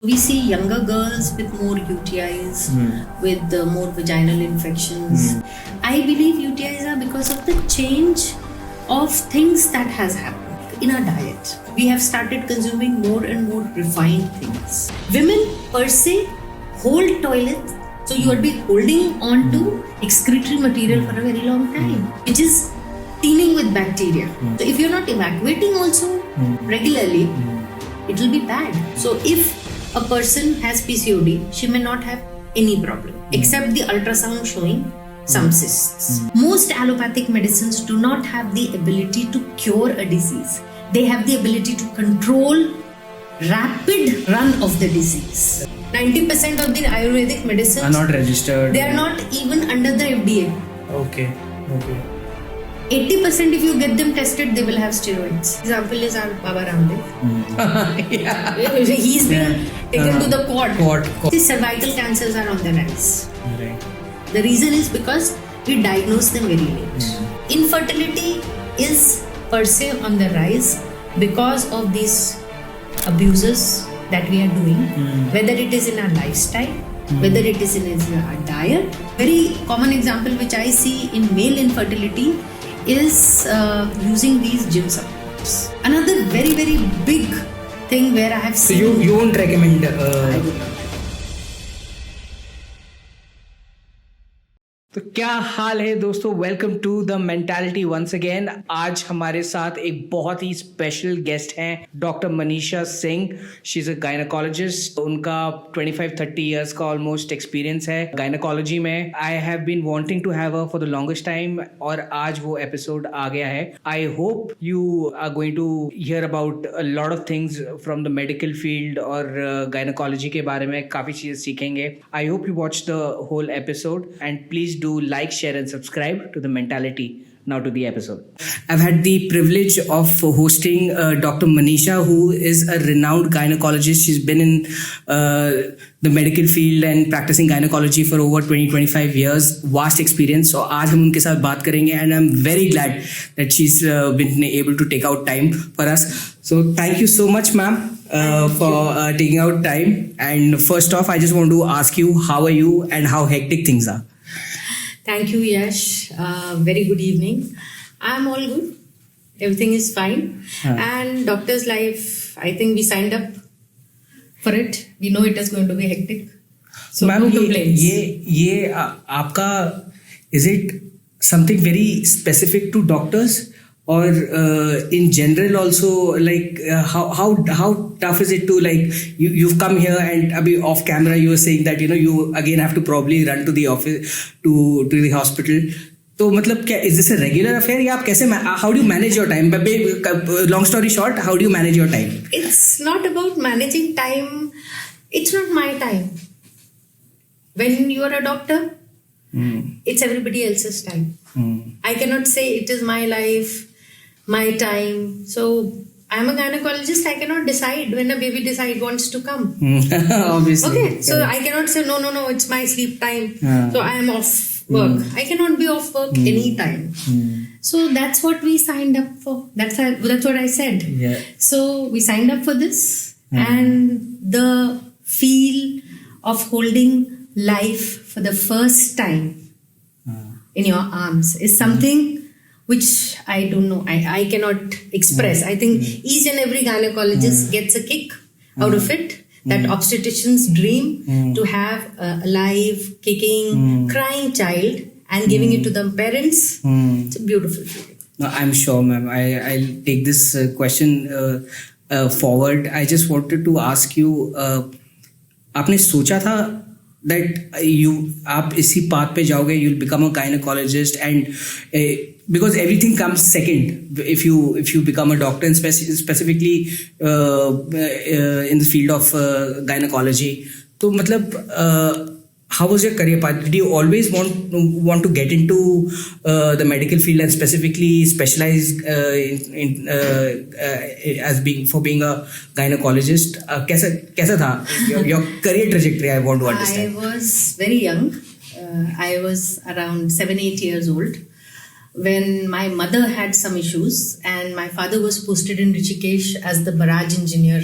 We see younger girls with more UTIs, with more vaginal infections. I believe UTIs are because of the change of things that has happened in our diet. We have started consuming more and more refined things. Women per se hold toilets, so you will be holding on to excretory material for a very long time, which is teeming with bacteria. So if you're not evacuating also regularly, it will be bad. So if a person has PCOD, she may not have any problem except the ultrasound showing some cysts. Most allopathic medicines do not have the ability to cure a disease. They have the ability to control rapid run of the disease. 90% of the Ayurvedic medicines are not registered. They are not even under the FDA. Okay. 80% if you get them tested, they will have steroids. Example is our Baba Ramdev. He's been taken to the court. The cervical cancers are on the rise. Right. The reason is because we diagnose them very late. Infertility is per se on the rise because of these abuses that we are doing, whether it is in our lifestyle, whether it is in our diet. Very common example which I see in male infertility is using these gym supplements. Another very, very big thing where I have seen... So you won't recommend... I would not. तो क्या हाल है दोस्तों, welcome to the mentality once again. आज हमारे साथ एक बहुत ही स्पेशल गेस्ट हैं, doctor Manisha Singh. She is a gynaecologist. उनका 25-30 इयर्स का ऑलमोस्ट एक्सपीरियंस है गायनेकोलॉजी में। I have been wanting to have her for the longest time और आज वो एपिसोड आ गया है। I hope you are going to hear about a lot of things from the medical field और gynaecology के बारे में काफ़ी चीज़ें सीखेंगे। I hope you watch the whole episode and please do like, share and subscribe to the mentality. Now to the episode. I've had the privilege of hosting Dr. Manisha, who is a renowned gynecologist. She's been in the medical field and practicing gynecology for over 20-25 years. Vast experience. So आज हम उनके साथ बात करेंगे and I'm very glad that she's been able to take out time for us. So thank you so much, ma'am, for taking out time. And first off, I just want to ask you, how are you and how hectic things are? Thank you, Yash. Very good evening. I'm all good. Everything is fine. And doctor's life, I think we signed up for it. We know it is going to be hectic. So no complaints. ये आपका, is it something very specific to doctors? Or in general also, like how tough is it to, like, you've come here and abhi off camera you were saying that you again have to probably run to the office to the hospital. तो मतलब क्या, is this a regular affair या आप कैसे, how do you manage your time? Long story short, how do you manage your time? It's not about managing time. It's not my time. When you are a doctor, it's everybody else's time. I cannot say it is my life, my time. So I'm a gynecologist. I cannot decide when a baby wants to come. Obviously. Okay. So I cannot say no. It's my sleep time. So I am off work. I cannot be off work any time. So that's what we signed up for. That's what I said. Yeah. So we signed up for this, and the feel of holding life for the first time in your arms is something which I don't know. I cannot express. I think each and every gynecologist gets a kick out of it. That obstetrician's dream to have a live, kicking, crying child and giving it to the parents. It's a beautiful feeling. No, I'm sure, ma'am. I'll take this question forward. I just wanted to ask you, आपने सोचा था that आप इसी path पे जाओगे, you'll become a gynecologist, and because everything comes second if you become a doctor, and specifically in the field of gynecology. तो मतलब how was your career path? Did you always want to get into the medical field and specifically specialize as being a gynecologist? कैसा था your career trajectory? I want to understand. I was very young. I was around 7-8 years old when my mother had some issues, and my father was posted in Rishikesh as the barrage engineer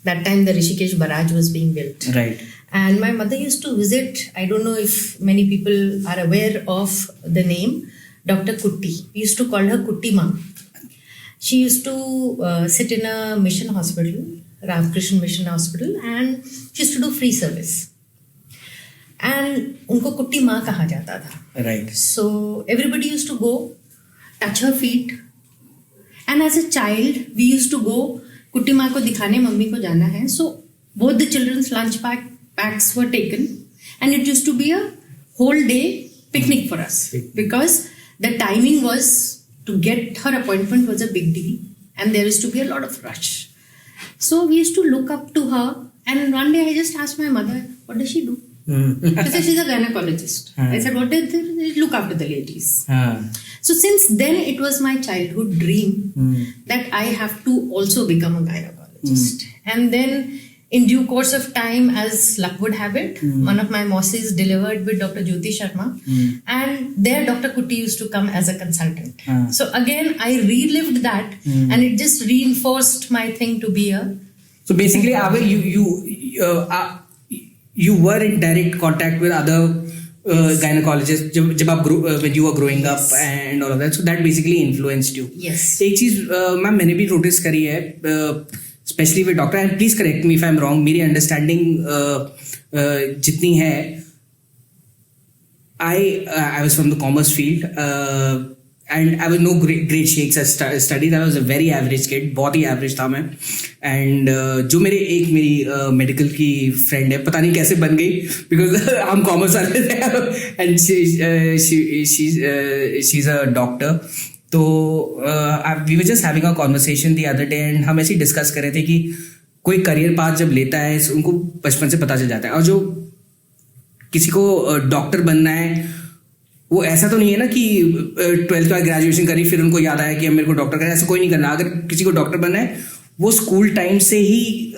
That time the Rishikesh barrage was being built. Right. And my mother used to visit, I don't know if many people are aware of the name, Dr. Kutti. We used to call her Kutti Ma. She used to sit in a mission hospital, Ramakrishna Mission Hospital, and she used to do free service. And उनको कुट्टी माँ कहा जाता था. Right. So everybody used to go, touch her feet. And as a child, we used to go, कुट्टी माँ को दिखाने मम्मी को जाना है. So both the children's lunch packs were taken. And it used to be a whole day picnic for us. Because the timing was, to get her appointment was a big deal. And there used to be a lot of rush. So we used to look up to her. And one day I just asked my mother, what does she do? She said she's a gynecologist. I said, what did they look after the ladies? So since then, it was my childhood dream that I have to also become a gynecologist. And then in due course of time, as luck would have it, one of my mosses delivered with Dr. Jyoti Sharma. And there Dr. Kutti used to come as a consultant. So again, I relived that and it just reinforced my thing to be a... So basically, you were in direct contact with other gynecologists when you were growing up and all of that. So that basically influenced you. Yes. एक चीज ma'am मैंने भी notice करी है, specially with doctor, and please correct me if I am wrong, मेरी understanding जितनी है, I was from the commerce field and I was no great shakes at studies. I was a very average kid, बहुत ही average था मैं. And जो मेरी medical की friend है, पता नहीं कैसे बन गई, because हम commerce वाले थे, and she's a doctor. तो we were just having a conversation the other day and हम ऐसे ही discuss कर रहे थे कि कोई career path जब लेता है उनको बचपन से पता चल जाता है, और जो किसी को डॉक्टर बनना है वो ऐसा तो नहीं है ना कि 12th के बाद ग्रेजुएशन करी फिर उनको याद आया कि अब मेरे को डॉक्टर करना है, ऐसा कोई नहीं करना. अगर किसी को डॉक्टर बनना है वो स्कूल टाइम से ही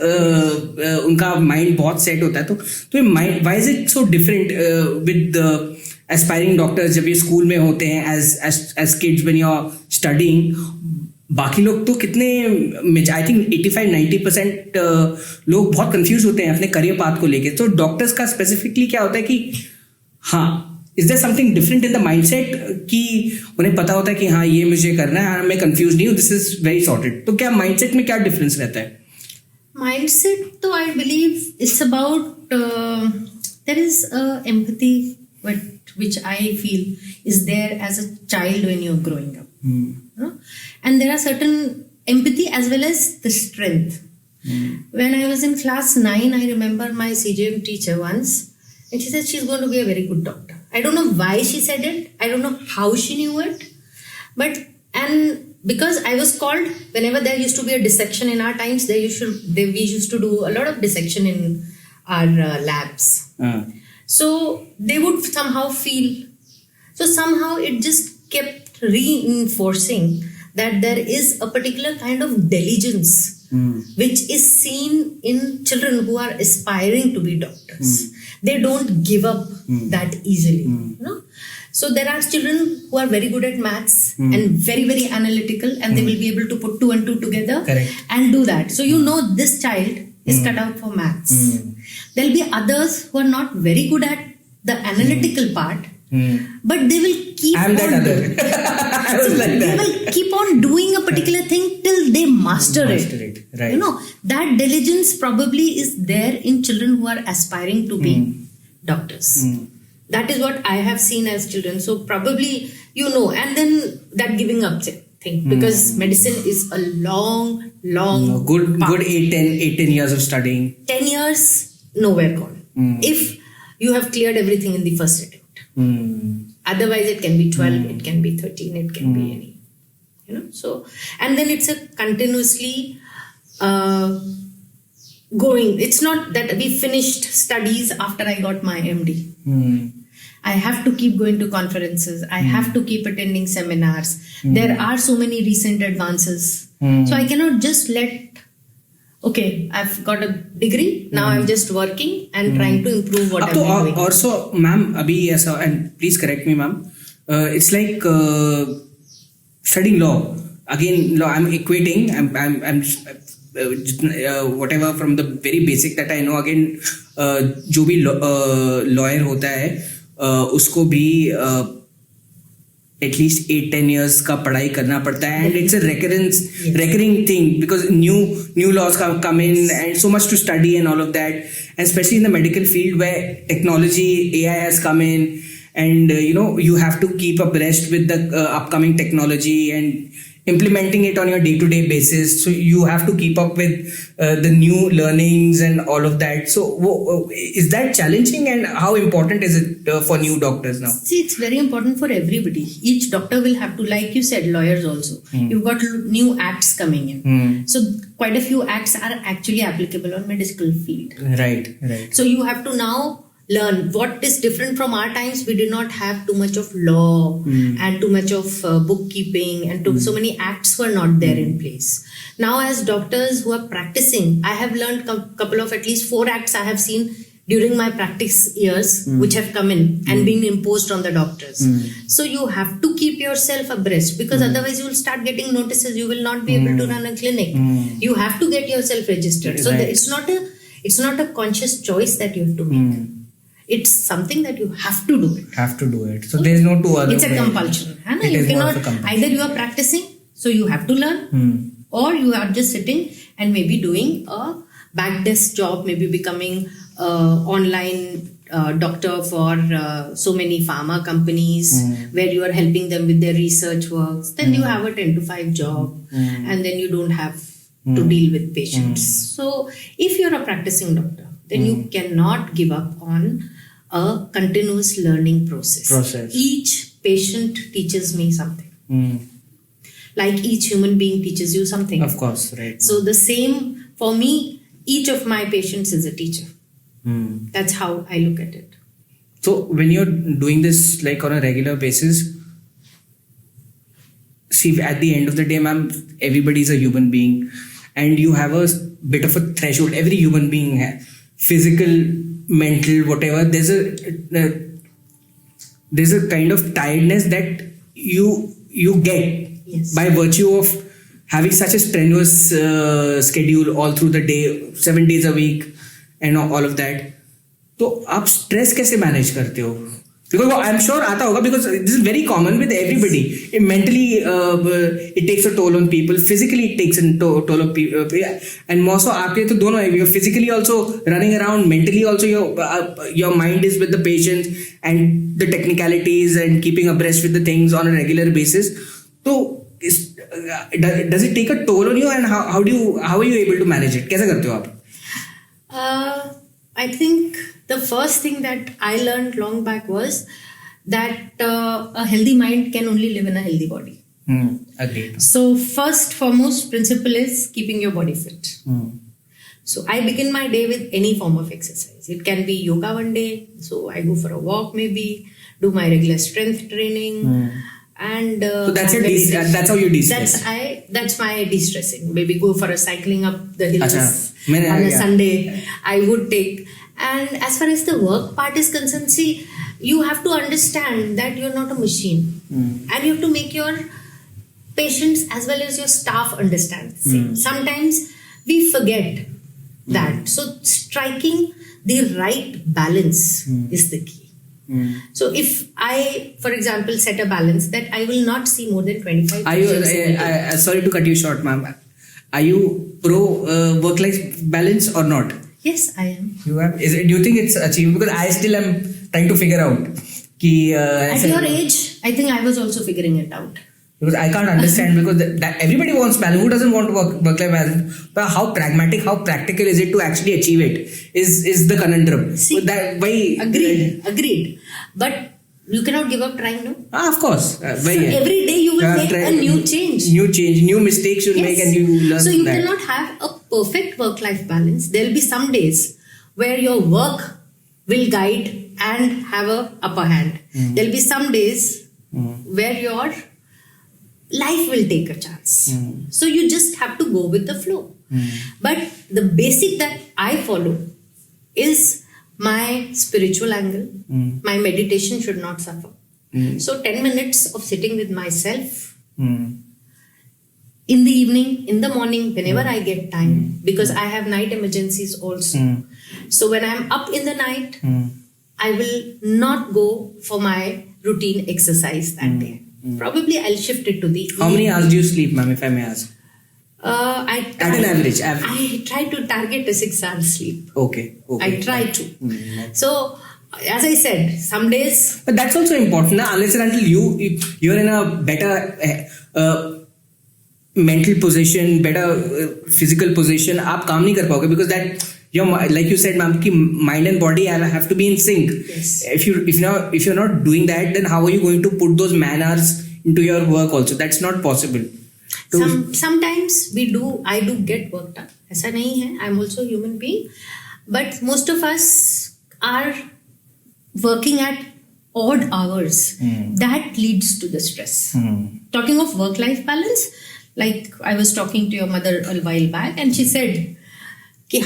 उनका माइंड बहुत सेट होता है. तो mind, why is it so different with aspiring doctors जब ये स्कूल में होते हैं as kids when you are studying? बाकी लोग तो कितने, आई थिंक 85-90% लोग बहुत कंफ्यूज होते हैं अपने करियर पाथ को लेके. तो डॉक्टर्स का स्पेसिफिकली क्या होता है कि हाँ, is there something different in the mindset कि उन्हें पता होता है कि हाँ ये मुझे करना है, मैं कंफ्यूज नहीं हूँ, दिस इज वेरी सॉर्टेड. तो क्या माइंडसेट में क्या डिफरेंस रहता है? माइंडसेट तो I believe it's about their is empathy which I feel is there as a child when you're growing up. You know? And there are certain empathy as well as the strength. When I was in class 9, I remember my CJM teacher once, and she said she's going to be a very good doctor. I don't know why she said it. I don't know how she knew it. And because I was called, whenever there used to be a dissection in our times, we used to do a lot of dissection in our labs. So they would somehow feel, so somehow it just kept reinforcing that there is a particular kind of diligence which is seen in children who are aspiring to be doctors. They don't give up that easily. You know? So there are children who are very good at maths and very, very analytical, and they will be able to put 2 and 2 together. Correct. And do that. So you know this child is cut out for maths. There'll be others who are not very good at the analytical part, but they will keep I'm that other. I was like that. They will keep on doing a particular thing till they master it. Right. You know, that diligence probably is there in children who are aspiring to be doctors. That is what I have seen as children. So probably, you know, and then that giving up thing, because medicine is a long good path. 8-10 years of studying. 10 years, nowhere gone. If you have cleared everything in the first attempt. Otherwise, it can be 12, it can be 13, it can be any. You know, so, and then it's a continuously going. It's not that we finished studies after I got my MD. I have to keep going to conferences. I have to keep attending seminars. There are so many recent advances. So I cannot just okay, I've got a degree. Now I'm just working and trying to improve what I'm doing. Also, ma'am, abhi aisa, and please correct me, ma'am. It's like studying law. Again, law. I'm equating. I'm whatever from the very basic that I know, again जो भी lawyer होता है उसको भी at least 8-10 years का पढ़ाई करना पड़ता है, and it's a recurring thing because new laws come in and so much to study and all of that, and especially in the medical field where technology, AI has come in, and you have to keep abreast with the upcoming technology and implementing it on your day-to-day basis, so you have to keep up with the new learnings and all of that. So is that challenging, and how important is it for new doctors now? See, it's very important for everybody. Each doctor will have to, like you said, lawyers also. You've got new acts coming in. So quite a few acts are actually applicable on medical field. Right. So you have to now learn what is different from our times. We did not have too much of law and too much of bookkeeping, and so many acts were not there in place. Now as doctors who are practicing, I have learned couple of at least 4 acts I have seen during my practice years which have come in and been imposed on the doctors. So you have to keep yourself abreast, because otherwise you will start getting notices. You will not be able to run a clinic. You have to get yourself registered. So it's not a conscious choice that you have to make. It's something that you have to do it. So there's no two other. It's a compulsion. You cannot, either you are practicing, so you have to learn, or you are just sitting and maybe doing a back desk job, maybe becoming online doctor for so many pharma companies where you are helping them with their research works. Then you have a 10 to 5 job, and then you don't have to deal with patients. So if you're a practicing doctor, then you cannot give up on a continuous learning process. Each patient teaches me something. Like each human being teaches you something. Of course, right. So the same for me, each of my patients is a teacher. That's how I look at it. So when you're doing this like on a regular basis, see, at the end of the day, ma'am, everybody's a human being, and you have a bit of a threshold. Every human being has physical, mental, whatever. There's a kind of tiredness that you get by virtue of having such a strenuous schedule all through the day, 7 days a week, and all of that. तो आप stress कैसे manage करते हो? Because I am sure आता होगा, because this is very common with everybody. Mentally, it takes a toll on people. Physically, it takes a toll on people. And more so, आपके तो दोनों है. You're physically also running around. Mentally also, your mind is with the patients and the technicalities and keeping abreast with the things on a regular basis. So, does it take a toll on you? And how are you able to manage it? कैसे करते हो आप? I think the first thing that I learned long back was that a healthy mind can only live in a healthy body. Agreed. So first foremost principle is keeping your body fit. So I begin my day with any form of exercise. It can be yoga one day, so I go for a walk, maybe do my regular strength training. And so that's how you de-stress. That's my de-stressing. Maybe go for a cycling up the hills on a Sunday. I would take. And as far as the work part is concerned, see, you have to understand that you're not a machine, and you have to make your patients as well as your staff understand. Sometimes we forget that. So striking the right balance is the key. So if I, for example, set a balance that I will not see more than 25 patients. Sorry to cut you short, ma'am. Are you pro work-life balance or not? Yes, I am. You have? Do you think it's achievable? Because I still am trying to figure out. At your age, I think I was also figuring it out. Because I can't understand, because that everybody wants balance. Who doesn't want work-life balance? But how pragmatic, how practical is it to actually achieve it? Is the conundrum. See, agreed. But you cannot give up trying, no? Of course. So every day you will make a new change. New mistakes you'll make, and you learn. So you cannot have a perfect work-life balance. There will be some days where your work will guide and have a upper hand. There will be some days where your life will take a chance. So you just have to go with the flow. But the basic that I follow is my spiritual angle. My meditation should not suffer. So 10 minutes of sitting with myself in the evening, in the morning, whenever I get time, because I have night emergencies also. So when I'm up in the night, I will not go for my routine exercise that day. Probably I'll shift it to the How many hours do you sleep, ma'am, if I may ask? At an average. I try to target a 6 hours sleep. Okay. I try to. So, as I said, some days. But that's also important, na? Unless and until you're in a better mental position, better physical position, आप काम नहीं कर पाओगे, because that your, like you said, ma'am, ki mind and body have to be in sync. Yes. If you're not doing that, then how are you going to put those man hours into your work also? That's not possible. Sometimes I do get work done. ऐसा नहीं है. I'm also a human being, but most of us are working at odd hours. That leads to the stress. Talking of work-life balance, like I was talking to your mother a while back, and she said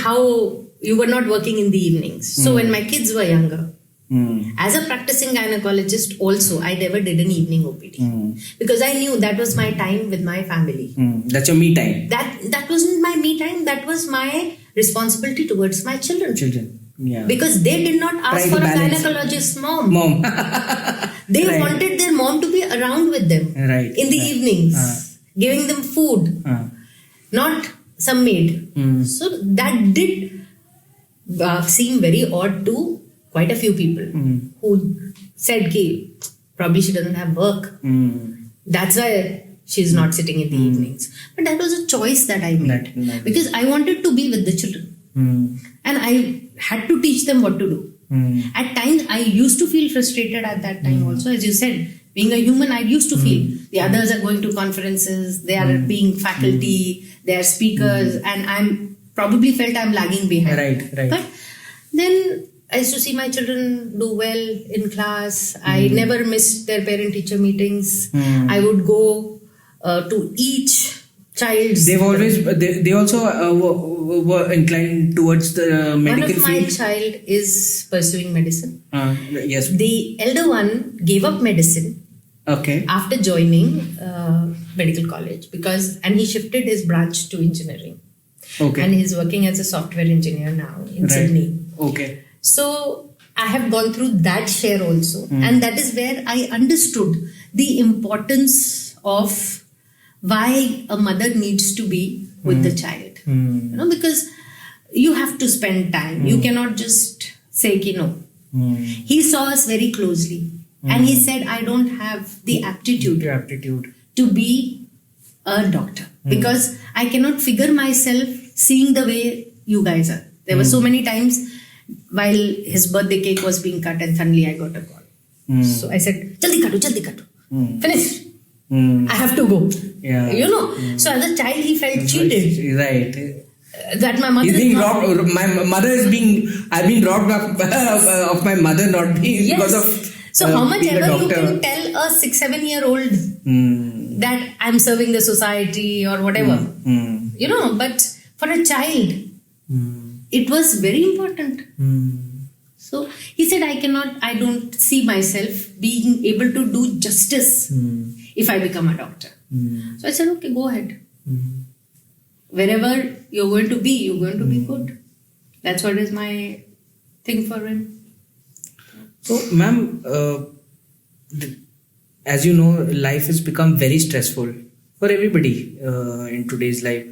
how you were not working in the evenings. So when my kids were younger, as a practicing gynecologist also, I never did an evening OPD because I knew that was my time with my family. That's your me time. That wasn't my me time. That was my responsibility towards my children. Yeah. Because they did not ask for a gynecologist mom. They wanted their mom to be around with them in the evenings, giving them food, not some maid. So that did seem very odd to quite a few people who said probably she doesn't have work. That's why she's not sitting in the evenings. But that was a choice that I made because I wanted to be with the children. And I had to teach them what to do. At times, I used to feel frustrated at that time also. As you said, being a human, I used to feel the others are going to conferences, they are being faculty, they are speakers, and I'm probably felt I'm lagging behind. Right. But then I used to see my children do well in class. I never missed their parent-teacher meetings. I would go to each child's. They've always. They also were inclined towards the medical field. One of my child is pursuing medicine. Yes. The elder one gave up medicine. Okay. After joining medical college and he shifted his branch to engineering. Okay. And he's working as a software engineer now in Sydney. Okay. So I have gone through that share also, and that is where I understood the importance of why a mother needs to be with the child. Because you have to spend time. You cannot just say no. He saw us very closely, and he said, "I don't have the aptitude to be a doctor because I cannot figure myself seeing the way you guys are." There were so many times while his birthday cake was being cut, and suddenly I got a call. So I said, "Jaldi katu. Finish. I have to go." Yeah. So as a child, he felt cheated. Right. That my mother is being robbed. My mother is being. I've been robbed of my mother not being because of. So how much ever you can tell a 6-7-year-old that I'm serving the society or whatever, but for a child, it was very important. So he said, I don't see myself being able to do justice if I become a doctor. So I said, okay, go ahead. Wherever you're going to be good. That's what is my thing for him. So, ma'am, as you know, life has become very stressful for everybody in today's life.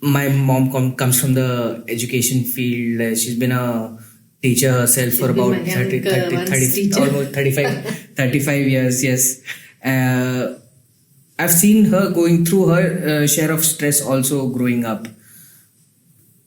My mom comes from the education field. She's been a teacher herself for about 35 years. Yes. I've seen her going through her share of stress also growing up.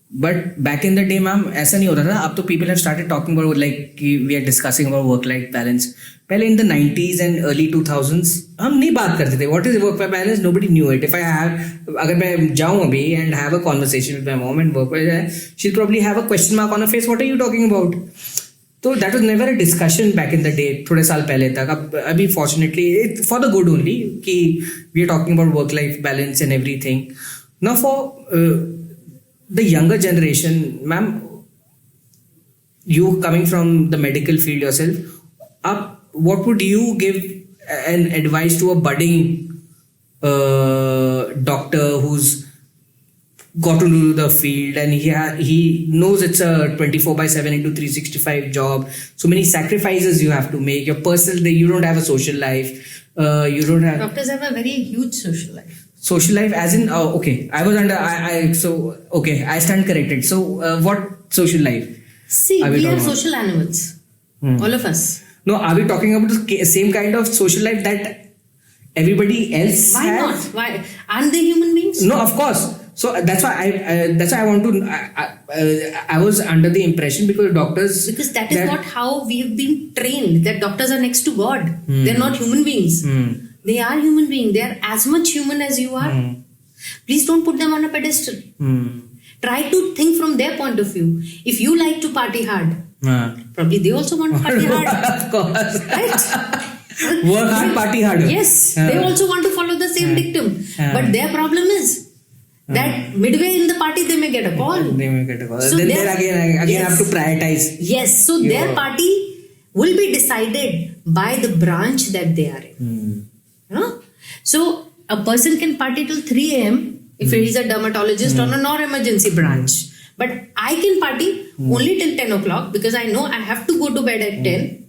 But back in the day, ma'am, ऐसा नहीं होता था. अब तो people have started talking about like we are discussing about work-life balance. पहले in the 90s and early 2000s हम नहीं बात करते थे. What is work-life balance? Nobody knew it. अगर मैं जाऊँ अभी and have a conversation with my mom and she'll probably have a question mark on her face. What are you talking about? So that was never a discussion back in the day. थोड़े साल पहले तक. अब अभी fortunately for the good only कि we are talking about work-life balance and everything. Now for the younger generation, ma'am, you coming from the medical field yourself, what would you give an advice to a budding doctor who's got to do the field, and he knows it's a 24/7 into 365 job. So many sacrifices you have to make. Your personal, you don't have a social life. You don't have Doctors have a very huge social life. social life, as in okay. I was under. I stand corrected. So what social life? See, Are we we are talking about? social animals. All of us. No, are we talking about the same kind of social life that everybody else Why has? not? Why aren't they human beings? No, of course. So that's why I want to. I was under the impression because doctors. Because that is how we have been trained, that doctors are next to God. They're not human beings. They are human beings. They are as much human as you are. Please don't put them on a pedestal. Try to think from their point of view. If you like to party hard, probably they also want to party hard. Of course. Right? Work hard, party harder. Yes, they also want to follow the same dictum. But their problem is that midway in the party they may get a call. They may get a call. So then they're- again yes. have to prioritize. Yes, so their party will be decided by the branch that they are in. Huh? So a person can party till 3 a.m. if he is a dermatologist on a non-emergency branch. But I can party only till 10 o'clock because I know I have to go to bed at 10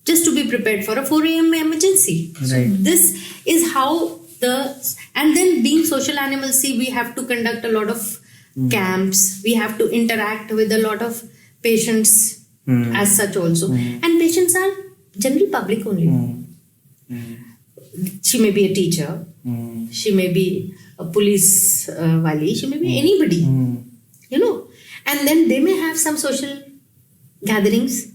just to be prepared for a 4 a.m. emergency. So Right. this is how and then being social animals, see, we have to conduct a lot of camps. We have to interact with a lot of patients as such also. And patients are generally public only. She may be a teacher. She may be a police wali. She may be anybody. You know. And then they may have some social gatherings.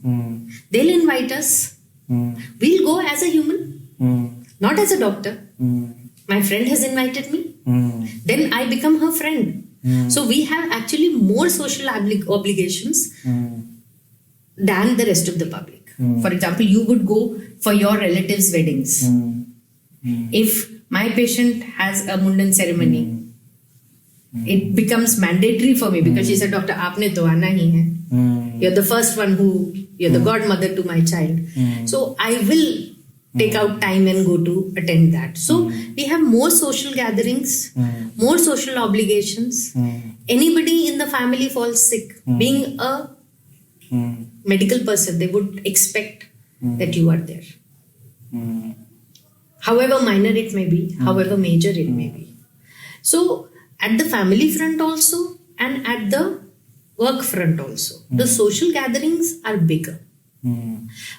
They'll invite us. We'll go as a human, not as a doctor. My friend has invited me. Then I become her friend. So we have actually more social obligations than the rest of the public. For example, you would go for your relatives' weddings. If my patient has a Mundan ceremony, it becomes mandatory for me because she said, Doctor, aapne to aana hi hai. You're the first one you're the godmother to my child. So I will take out time and go to attend that. So we have more social gatherings, more social obligations. Anybody in the family falls sick, being a medical person, they would expect that you are there. However minor it may be, however major it may be. So at the family front also and at the work front also, the social gatherings are bigger.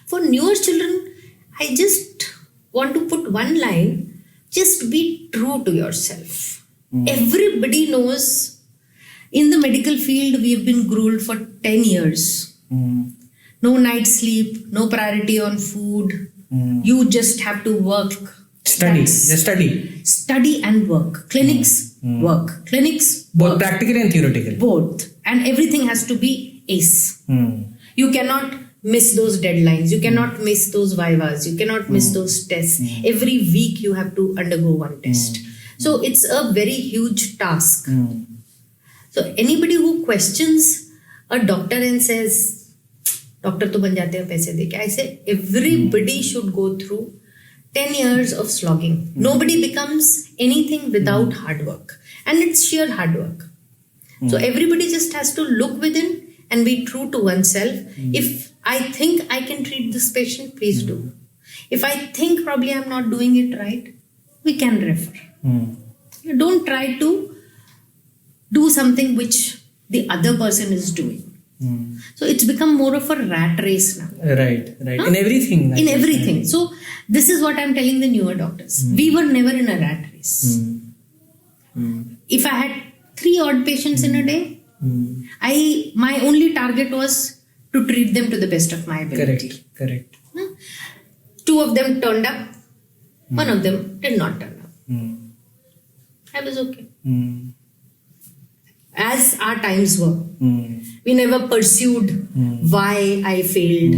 For newer children, I just want to put one line: just be true to yourself. Everybody knows in the medical field we've been groomed for 10 years. No night sleep, no priority on food. You just have to work. Study. Just study. Study and work. Clinics, work. Clinics, Both work. practical and theoretical. Both. And everything has to be ace. You cannot miss those deadlines. You cannot miss those vivas. You cannot miss those tests. Every week you have to undergo one test. So it's a very huge task. So anybody who questions a doctor and says, doctor to ban jate hain paise deke, I say everybody should go through 10 years of slogging. Nobody becomes anything without hard work. And it's sheer hard work. So everybody just has to look within and be true to oneself. If I think I can treat this patient, please do. If I think probably I'm not doing it right, we can refer. Don't try to do something which the other person is doing. So it's become more of a rat race now. Right. In everything. In everything. So this is what I'm telling the newer doctors. We were never in a rat race. If I had 3 odd patients in a day, my only target was to treat them to the best of my ability. Correct. 2 of them turned up. 1 of them did not turn up. I was okay. As our times were. We never pursued why I failed.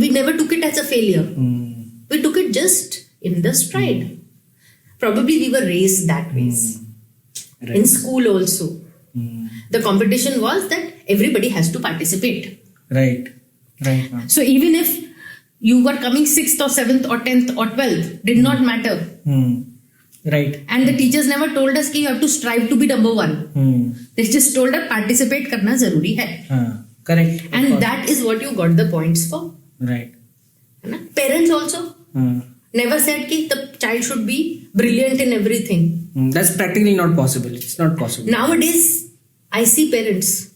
We never took it as a failure. We took it just in the stride. Probably we were raised that way. Right. In school also. The competition was that everybody has to participate. Right. So even if you were coming 6th or 7th or 10th or 12th, did not matter. Right. And the teachers never told us कि you have to strive to be number one. They just told us participate करना जरूरी है. Correct. And that is what you got the points for. Right. है ना? Parents also never said कि the child should be brilliant in everything. That's practically not possible. It's not possible. Nowadays, I see parents.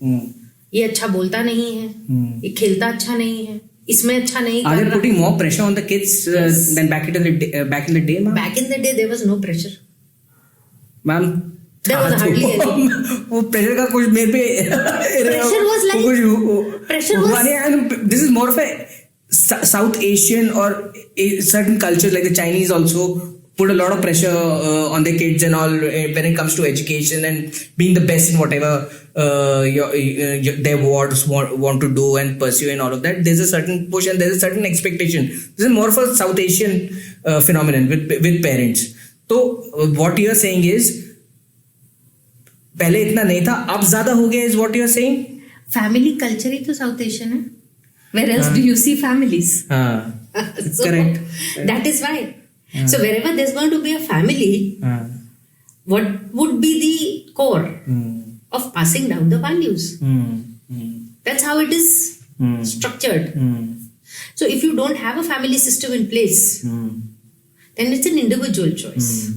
ये अच्छा बोलता नहीं है, ये खेलता अच्छा नहीं है, इसमें अच्छा नहीं कर Are they रहा. putting more pressure on the kids than back in the day, ma'am? Back in the day, there was no pressure. Ma'am, There was hardly any. वो pressure का कुछ मेरे पे Pressure was like pressure was. This is more of a South Asian or a certain culture like the Chinese also put a lot of pressure on their kids and all when it comes to education and being the best in whatever their wards want to do and pursue and all of that. There's a certain push and there's a certain expectation. This is more of a South Asian phenomenon with parents. So what you are saying is पहले इतना नहीं था, अब ज्यादा हो गया is what you are saying? Family culture ही तो South Asian है. Where else do you see families? So, correct. That is why. So wherever there's going to be a family, what would be the core of passing down the values? That's how it is structured. So if you don't have a family system in place, then it's an individual choice.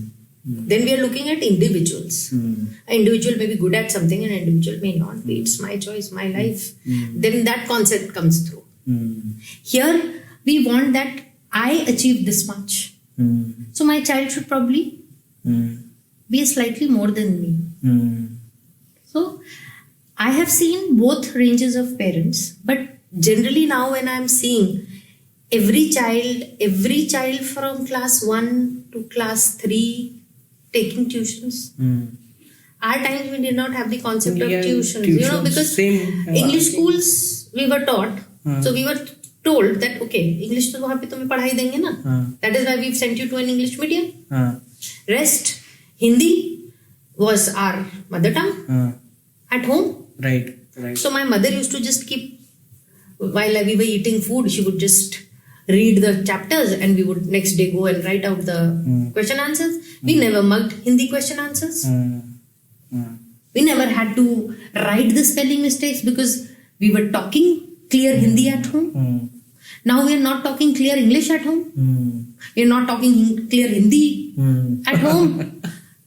Then we are looking at individuals. An individual may be good at something, an individual may not be. It's my choice, my life. Then that concept comes through. Here, we want that I achieve this much. So my child should probably be slightly more than me. So I have seen both ranges of parents, but generally now when I'm seeing every child from class 1 to class 3 taking tuitions. Our times we did not have the concept of tuitions, you know, because English schools we were taught. So we were told that okay, English तो वहाँ पे तुम्हें पढ़ाई देंगे ना. That is why we've sent you to an English medium. Rest Hindi was our mother tongue at home. Right. So my mother used to just keep, while we were eating food, she would just read the chapters and we would next day go and write out the question answers. We never mugged Hindi question answers. We never had to write the spelling mistakes because we were talking clear Hindi at home. Now we are not talking clear English at home. We are not talking clear Hindi at home.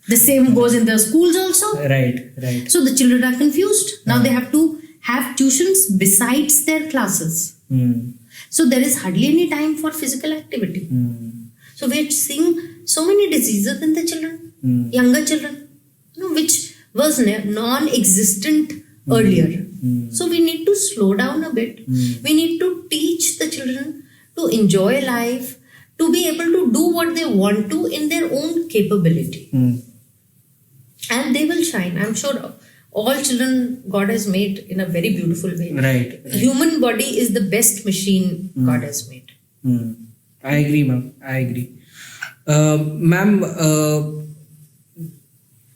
The same goes in the schools also. Right. So the children are confused. Now they have to have tuitions besides their classes. So there is hardly any time for physical activity. So we are seeing so many diseases in the children, younger children, you know, which was non-existent earlier. So we need to slow down a bit. We need to teach the children to enjoy life, to be able to do what they want to in their own capability. And they will shine. I'm sure all children God has made in a very beautiful way. Right. Human body is the best machine God has made. I agree, ma'am. I agree. Ma'am,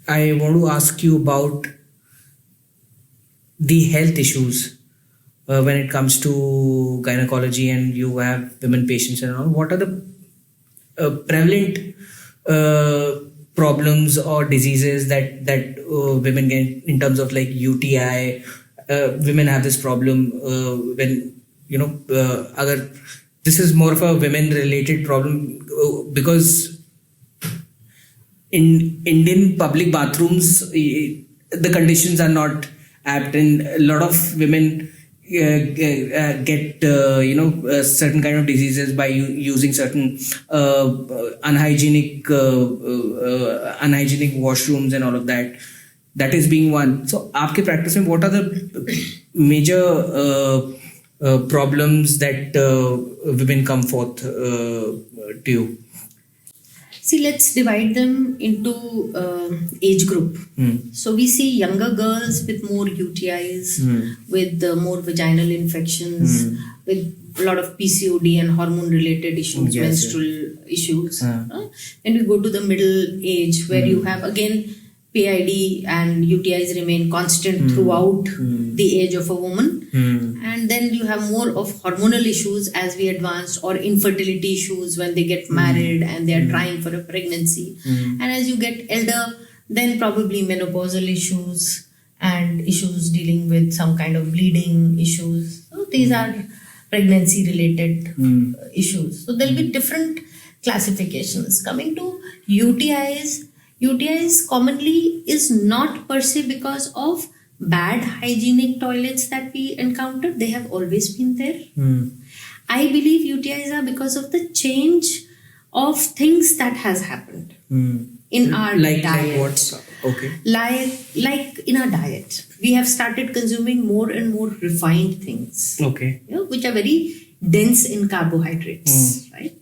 I want to ask you about the health issues when it comes to gynecology and you have women patients and all. What are the prevalent problems or diseases that women get in terms of like UTI? Women have this problem when, you know, agar this is more of a women related problem because in Indian public bathrooms the conditions are not apt and a lot of women get certain kind of diseases by using certain unhygienic washrooms and all of that. That is being one. So aapke practice mein what are the major problems that women come forth to you? See, let's divide them into age group. So we see younger girls with more UTIs, with more vaginal infections, with a lot of PCOD and hormone related issues, menstrual issues. And we go to the middle age where you have again PID and UTIs remain constant throughout the age of a woman. And then you have more of hormonal issues as we advance, or infertility issues when they get married and they are trying for a pregnancy. And as you get elder, then probably menopausal issues and issues dealing with some kind of bleeding issues. So these are pregnancy related issues. So there will be different classifications. Coming to UTIs commonly is not per se because of bad hygienic toilets that we encounter. They have always been there. I believe UTIs are because of the change of things that has happened in our diet. Like what? Okay. Like in our diet, we have started consuming more and more refined things. Okay. Which are very dense in carbohydrates, right?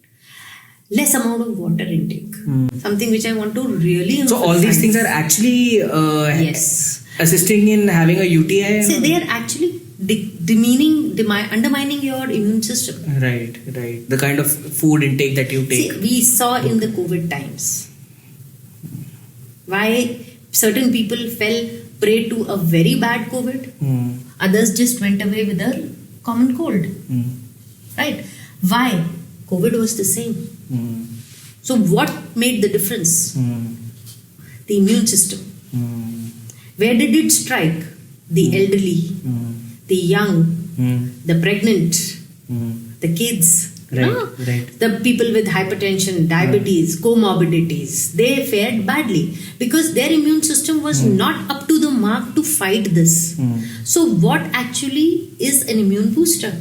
Less amount of water intake. Something which I want to really emphasize. So all these things are actually yes, assisting in having a UTI. See, they are actually undermining your immune system. Right. The kind of food intake that you take. See, we saw in the COVID times why certain people fell prey to a very bad COVID. Others just went away with a common cold. Right? Why? COVID was the same. So what made the difference? The immune system. Where did it strike? The elderly, the young, the pregnant, the kids. Right. The people with hypertension, diabetes, comorbidities, they fared badly because their immune system was not up to the mark to fight this. So what actually is an immune booster?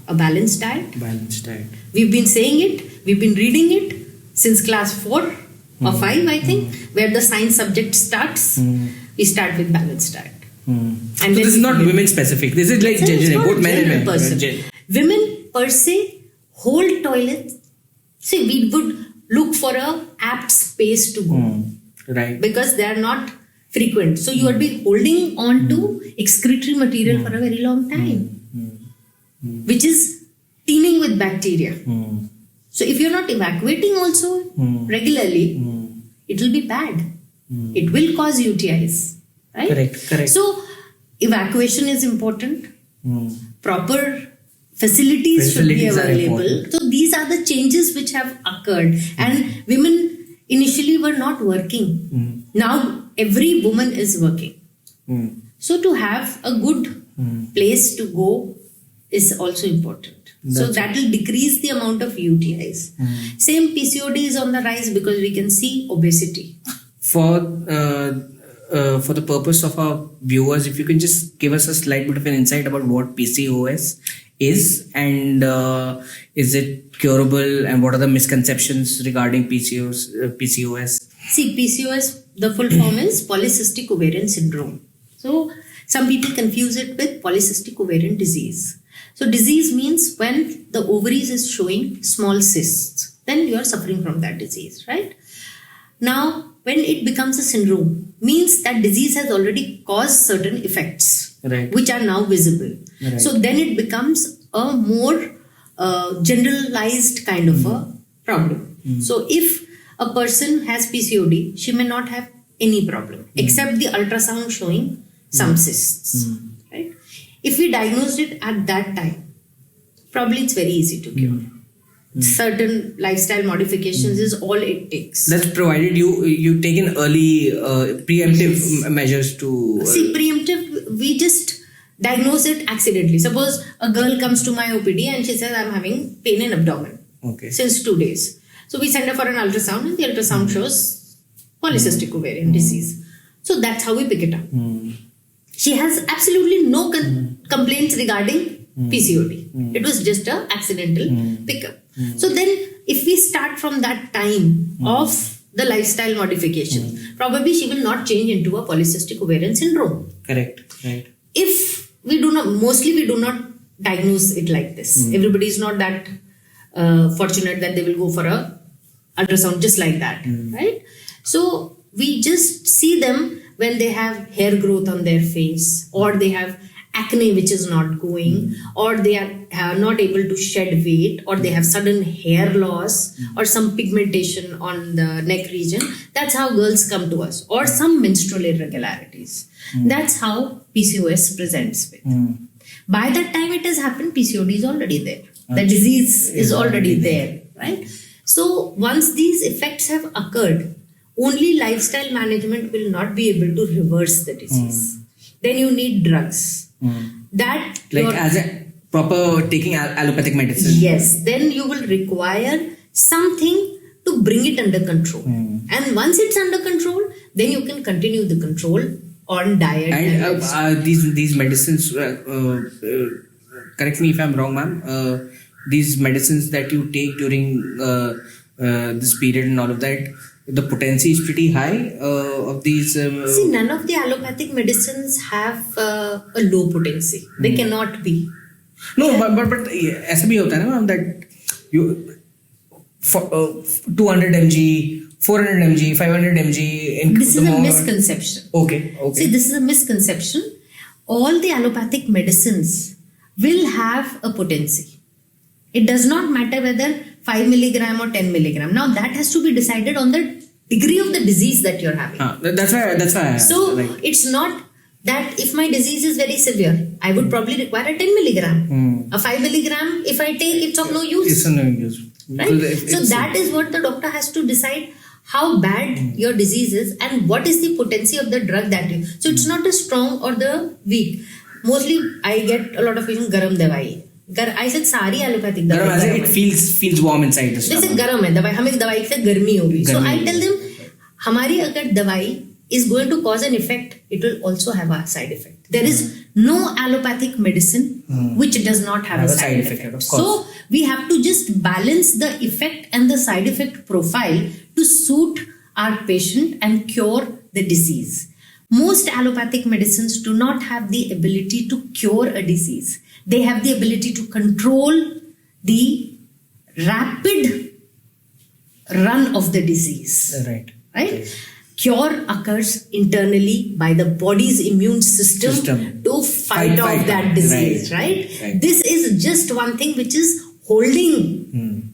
A balanced diet. We've been saying it, we've been reading it since class 4 or 5, I think, where the science subject starts. We start with balanced diet. And so this is not women specific. This is like both men and women. Women per se hold toilets. See, we would look for a apt space to go. Right. Because they are not frequent. So you will be holding on to excretory material for a very long time. Which is teeming with bacteria. So if you're not evacuating also regularly, it will be bad. It will cause UTIs. Right? Correct. So evacuation is important. Proper facilities should be available. So these are the changes which have occurred. And women initially were not working. Now every woman is working. So to have a good place to go is also important. So that will decrease the amount of UTIs. Same PCOD is on the rise because we can see obesity. For the purpose of our viewers, if you can just give us a slight bit of an insight about what PCOS is, and is it curable, and what are the misconceptions regarding PCOS? See, PCOS, the full form is polycystic ovarian syndrome. So some people confuse it with polycystic ovarian disease. So disease means when the ovaries is showing small cysts, then you are suffering from that disease, right? Now, when it becomes a syndrome, means that disease has already caused certain effects, which are now visible. So then it becomes a more generalized kind of a problem. So if a person has PCOD, she may not have any problem except the ultrasound showing some cysts, right? If we diagnosed it at that time, probably it's very easy to cure. Certain lifestyle modifications is all it takes. That's provided you take in early preemptive measures to... See, preemptive, we just diagnose it accidentally. Suppose a girl comes to my OPD and she says, I'm having pain in abdomen since 2 days. So we send her for an ultrasound and the ultrasound shows polycystic ovarian disease. So that's how we pick it up. She has absolutely no complaints regarding PCOD. It was just an accidental pickup. So then if we start from that time of the lifestyle modification, probably she will not change into a polycystic ovarian syndrome. Correct. Right. If we do not, mostly we do not diagnose it like this. Everybody is not that fortunate that they will go for a ultrasound just like that, right? So we just see them when they have hair growth on their face or they have acne which is not going, or they are not able to shed weight, or they have sudden hair loss, or some pigmentation on the neck region. That's how girls come to us, or some menstrual irregularities. That's how PCOS presents with. By that time it has happened, PCOD is already there. The disease is already there, right? So once these effects have occurred, only lifestyle management will not be able to reverse the disease. Then you need drugs. That as a proper taking allopathic medicine. Yes, then you will require something to bring it under control. And once it's under control, then you can continue the control on diet. And these medicines, correct me if I'm wrong, ma'am, these medicines that you take during this period and all of that, the potency is pretty high of these. See, none of the allopathic medicines have a low potency. They cannot be. No, but ऐसा भी होता है ना ma'am, that you 200 mg, 400 mg, 500 mg. This is a misconception. Okay. See, this is a misconception. All the allopathic medicines will have a potency. It does not matter whether 5 milligram or 10 milligram. Now that has to be decided on the degree of the disease that you're having. That's why. So it's not that if my disease is very severe, I would probably require a 10 milligram. A 5 milligram, if I take, it's of no use. It's of no use. Right? So that is what the doctor has to decide, how bad your disease is and what is the potency of the drug that you. So it's not the strong or the weak. Mostly I get a lot of patients garam dawai. I said सारी allopathic दवाई. It feels warm inside the stomach. जैसे गर्म है दवाई, हमें दवाई से गर्मी होगी. So I tell them, हमारी अगर दवाई is going to cause an effect, it will also have a side effect. There is no allopathic medicine which does not have a side effect. Of course. So we have to just balance the effect and the side effect profile to suit our patient and cure the disease. Most allopathic medicines do not have the ability to cure a disease. They have the ability to control the rapid run of the disease. Right? Cure occurs internally by the body's immune system to fight off that disease. Right? This is just one thing which is holding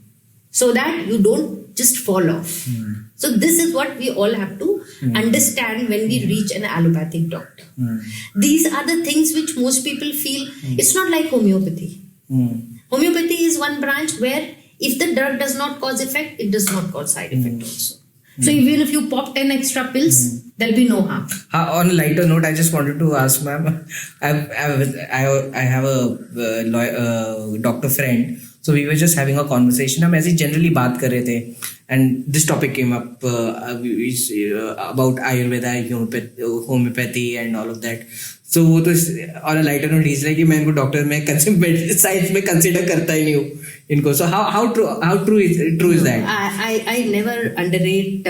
so that you don't just fall off. So this is what we all have to understand when we reach an allopathic doctor. These are the things which most people feel. It's not like homeopathy. Homeopathy is one branch where if the drug does not cause effect, it does not cause side effect also. So even if you pop 10 extra pills, there'll be no harm. On a lighter note, I just wanted to ask, ma'am, I have a doctor friend. So we were just having a conversation. हम ऐसे generally बात कर रहे थे, and this topic came up about Ayurveda, homeopathy, and all of that. So वो तो on a lighter note, he's like कि मैं इनको डॉक्टर में साइंस में कंसिडर करता ही नहीं हूँ इनको. So how true is that? I never underrate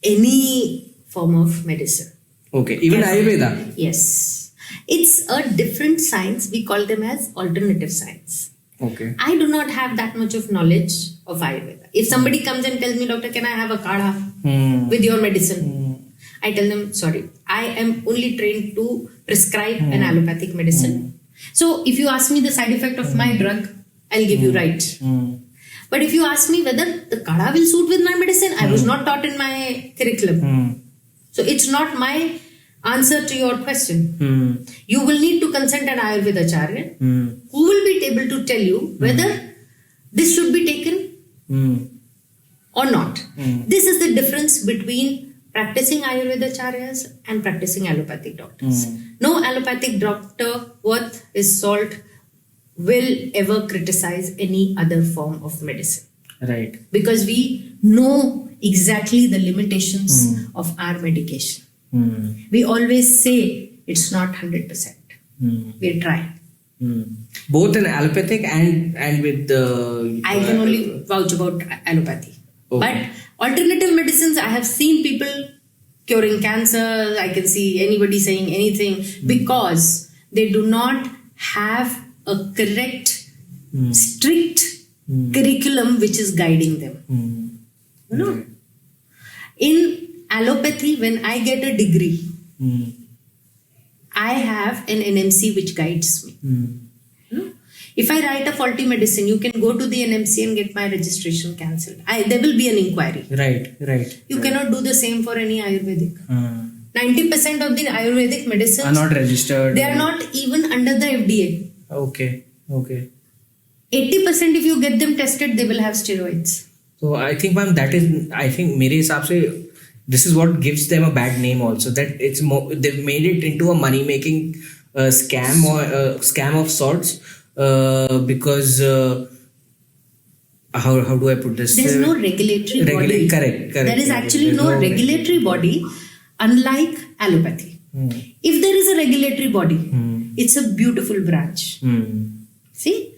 any form of medicine. Okay, even Ayurveda. Yes, it's a different science. We call them as alternative science. Okay. I do not have that much of knowledge of Ayurveda. If somebody comes and tells me, doctor, can I have a kadha with your medicine? I tell them, sorry, I am only trained to prescribe an allopathic medicine. So if you ask me the side effect of my drug, I'll give you right. But if you ask me whether the kadha will suit with my medicine, I was not taught in my curriculum. So it's not my answer to your question. You will need to consult an Ayurveda Acharya who will be able to tell you whether this should be taken or not. This is the difference between practicing Ayurveda Acharyas and practicing allopathic doctors. No allopathic doctor worth his salt will ever criticize any other form of medicine. Right. Because we know exactly the limitations of our medication. We always say it's not 100%. We try. Both in allopathic and with the... I can only vouch about allopathy. Okay. But alternative medicines, I have seen people curing cancer. I can see anybody saying anything because they do not have a correct, strict curriculum which is guiding them. You know? In allopathy, when I get a degree, I have an NMC which guides me. No? If I write a faulty medicine, you can go to the NMC and get my registration cancelled. There will be an inquiry. Right. You cannot do the same for any Ayurvedic. 90% of the Ayurvedic medicines are not registered. They are not even under the FDA. Okay. 80% if you get them tested, they will have steroids. So I think, ma'am, मेरे हिसाब से this is what gives them a bad name also, that it's more, they've made it into a money making scam or scam of sorts, because how do I put this? There's no regulatory body. Correct. There is actually no regulatory body, unlike allopathy. If there is a regulatory body, it's a beautiful branch. See,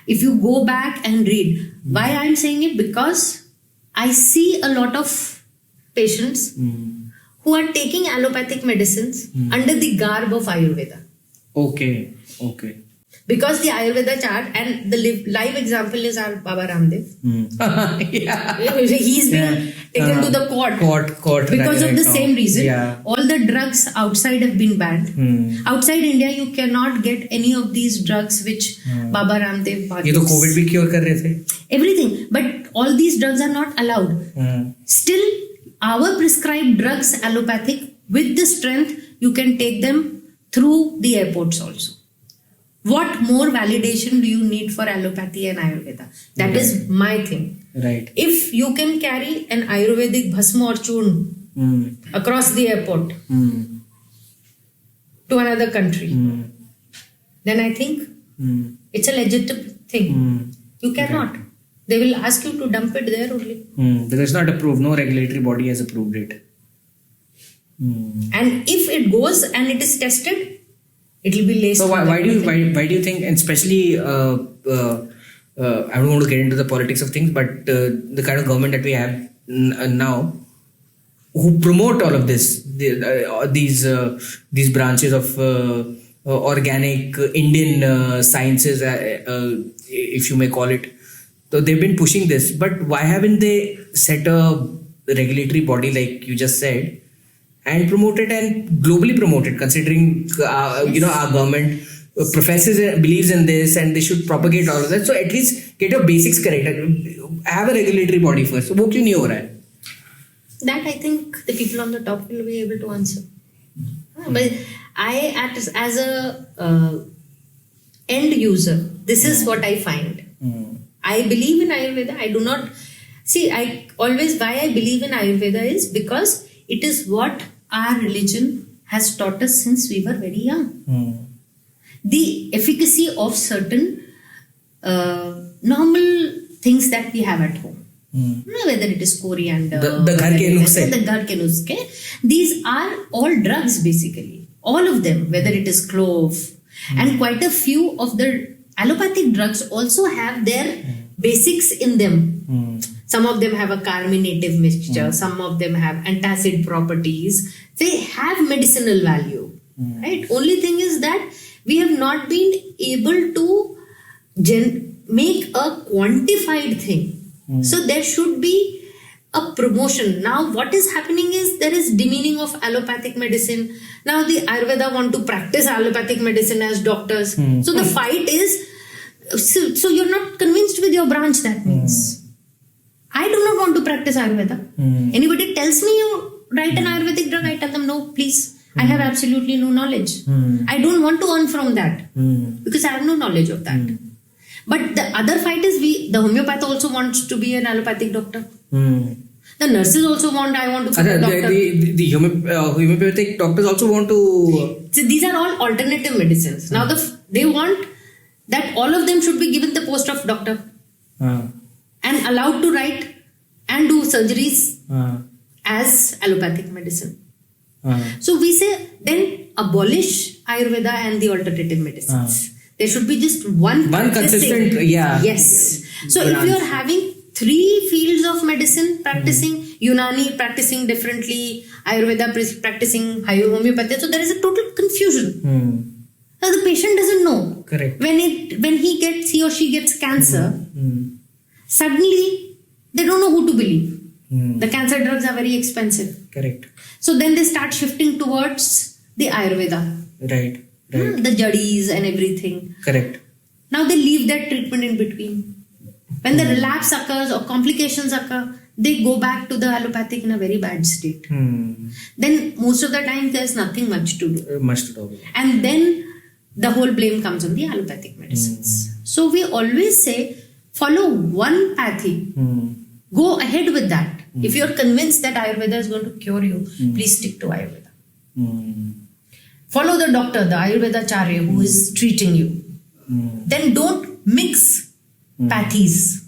if you go back and read, why I'm saying it, because I see a lot of patients who are taking allopathic medicines under the garb of Ayurveda. Okay. Because the Ayurveda chart, and the live example is our Baba Ramdev. Yeah. He's been taken to the court because of the same reason. Yeah. All the drugs outside have been banned. Outside India, you cannot get any of these drugs which Baba Ramdev ये तो COVID भी cure कर रहे थे? Everything, but all these drugs are not allowed. Still, our prescribed drugs, allopathic, with the strength, you can take them through the airports also. What more validation do you need for allopathy and Ayurveda? That is my thing. Right. If you can carry an Ayurvedic bhasma or churn across the airport to another country, then I think it's a legitimate thing. You cannot. Right. They will ask you to dump it there only. Because it's not approved. No regulatory body has approved it. And if it goes and it is tested, it will be laced. So why do you think, and especially I don't want to get into the politics of things, but the kind of government that we have now, who promote all of this, these branches of organic Indian sciences, if you may call it. So they've been pushing this, but why haven't they set a regulatory body like you just said and promote it and globally promote it, considering our government professes and believes in this and they should propagate all of that. So at least get your basics correct. Have a regulatory body first. So वो क्यों नहीं हो रहा है? That I think the people on the top will be able to answer. But I, as a end user, this is what I find. I believe in Ayurveda. I do not see. Why I believe in Ayurveda is because it is what our religion has taught us since we were very young. The efficacy of certain normal things that we have at home. Whether it is coriander, the ghar ke nuske, these are all drugs basically. All of them, whether it is clove, and quite a few of the allopathic drugs also have their basics in them. Some of them have a carminative mixture, some of them have antacid properties. They have medicinal value. Right? Only thing is that we have not been able to make a quantified thing. So there should be a promotion. Now what is happening is there is demeaning of allopathic medicine. Now the Ayurveda want to practice allopathic medicine as doctors. So the fight is, so you're not convinced with your branch, that means. I do not want to practice Ayurveda. Anybody tells me you write an Ayurvedic drug, I tell them no, please. I have absolutely no knowledge. I don't want to earn from that because I have no knowledge of that. But the other fight is the homeopath also wants to be an allopathic doctor. The nurses also want, I want to be a doctor. The homeopathic doctors also want to... So these are all alternative medicines. Now they want that all of them should be given the post of doctor and allowed to write and do surgeries as allopathic medicine. So we say then abolish Ayurveda and the alternative medicines. There should be just one consistent, Yes. So if you are having 3 fields of medicine practicing, Unani practicing differently, Ayurveda practicing homeopathy, so there is a total confusion. Now the patient doesn't know. Correct. When he or she gets cancer, suddenly they don't know who to believe. The cancer drugs are very expensive. Correct. So then they start shifting towards the Ayurveda. Right. Right. The jadis and everything. Correct. Now they leave that treatment in between. When the relapse occurs or complications occur, they go back to the allopathic in a very bad state. Then most of the time there's nothing much to do. Much to talk about. And then the whole blame comes on the allopathic medicines. So we always say, follow one pathy. Go ahead with that. If you're convinced that Ayurveda is going to cure you, please stick to Ayurveda. Follow the doctor, the Ayurvedacharya who is treating you. Then don't mix pathies.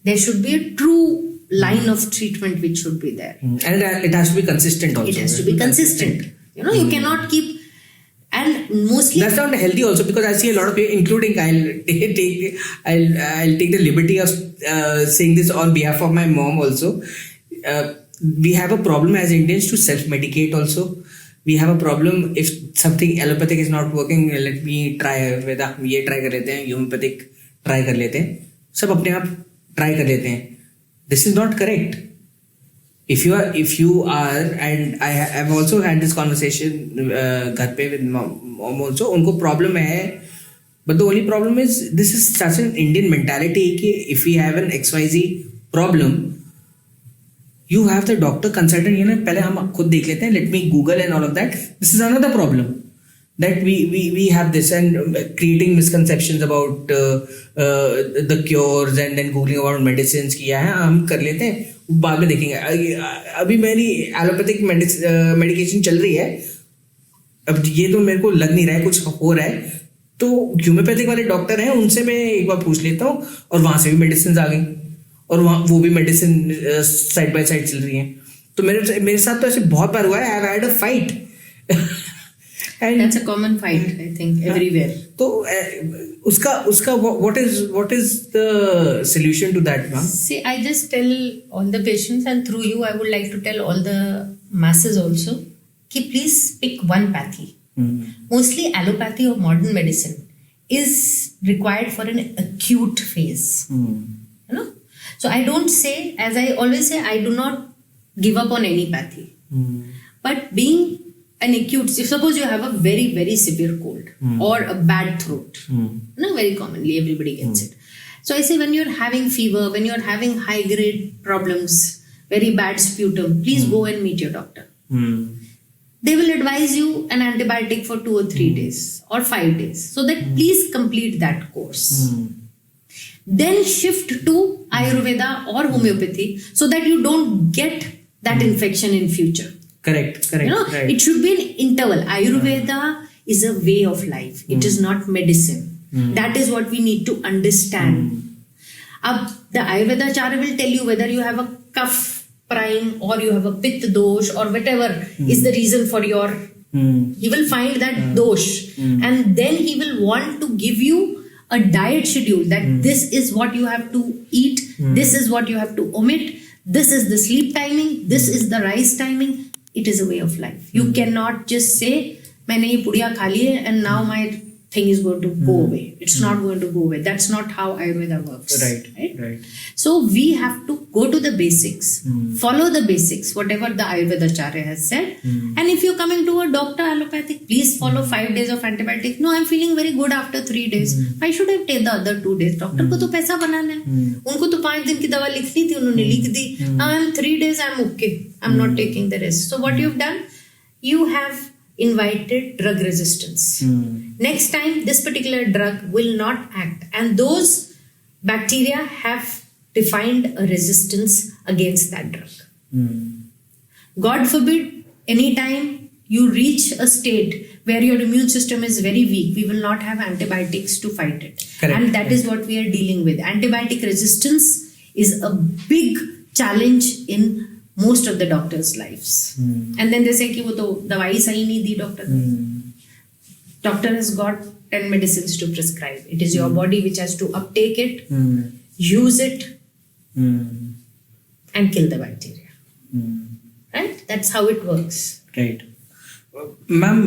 There should be a true line of treatment which should be there. And it has to be consistent also. It has to be consistent. You cannot keep, and mostly that's not healthy also, because I see a lot of people, including I'll take the liberty of saying this on behalf of my mom also. We have a problem as Indians to self-medicate also. We have a problem if something allopathic is not working, let me try Ayurveda, ये try कर लेते हैं, homeopathic try कर लेते हैं, सब अपने आप try कर लेते हैं. This is not correct. If you are, and I have also had this conversation घर पे with mom also, उनको problem है, but the only problem is this is such an Indian mentality कि if we have an XYZ problem, you have the doctor consultant, पहले हम खुद देख लेते हैं, let me Google and all of that. This is another problem that we have this, and creating misconceptions about the cures and then googling about medicines किया है, हम कर लेते हैं, बाद में देखेंगे. अभी मेरी एलोपैथिक मेडिकेशन चल रही है, अब ये तो मेरे को लग नहीं रहा है कुछ हो रहा है, तो होम्योपैथिक वाले डॉक्टर हैं उनसे मैं एक बार पूछ लेता हूँ, और वहां से भी मेडिसिन आ गई, और वहाँ वो भी मेडिसिन साइड बाय साइड चल रही हैं. तो मेरे साथ तो ऐसे बहुत बार हुआ है. I have had a fight. That's a common fight, I think, everywhere. तो उसका what is the solution to that, ma'am? See, I just tell all the patients, and through you, I would like to tell all the masses also, कि please pick one pathy. Mostly allopathy or modern medicine is required for an acute phase. So I don't say, as I always say, I do not give up on any pathy. But being an acute, if suppose you have a very, very severe cold or a bad throat, very commonly everybody gets it. So I say, when you're having fever, when you're having high grade problems, very bad sputum, please go and meet your doctor. They will advise you an antibiotic for 2 or 3 days or 5 days. So that please complete that course. Then shift to Ayurveda or homeopathy so that you don't get that infection in future. Correct. Right. It should be an interval. Ayurveda is a way of life. It is not medicine. That is what we need to understand. The Ayurvedacharya will tell you whether you have a cough prime or you have a pitta dosh or whatever is the reason for your... He will find that dosh, and then he will want to give you a diet schedule that this is what you have to eat, this is what you have to omit, this is the sleep timing, this is the rise timing. It is a way of life. You cannot just say, मैंने ये पुड़िया खा ली है and now my thing is going to go away. It's not going to go away. That's not how Ayurveda works. Right. So we have to go to the basics, follow the basics, whatever the Ayurvedacharya has said. And if you're coming to a doctor allopathic, please follow 5 days of antibiotic. No, I'm feeling very good after 3 days. Why should I take the other 2 days? Doctor को तो पैसा बनाना है. उनको तो 5 दिन की दवा लिखनी थी, उन्होंने लिख दी. Now I'm 3 days, I'm okay. I'm not taking the rest. So what you've done? You have invited drug resistance. Next time, this particular drug will not act, and those bacteria have defined a resistance against that drug. God forbid, anytime you reach a state where your immune system is very weak, we will not have antibiotics to fight it. Correct. And that is what we are dealing with. Antibiotic resistance is a big challenge in most of the doctors' lives. And then they say कि वो तो दवाई सही नहीं दी doctor. Doctor has got 10 medicines to prescribe. It is your body which has to uptake it, use it, and kill the bacteria. Right? That's how it works. Right. Ma'am,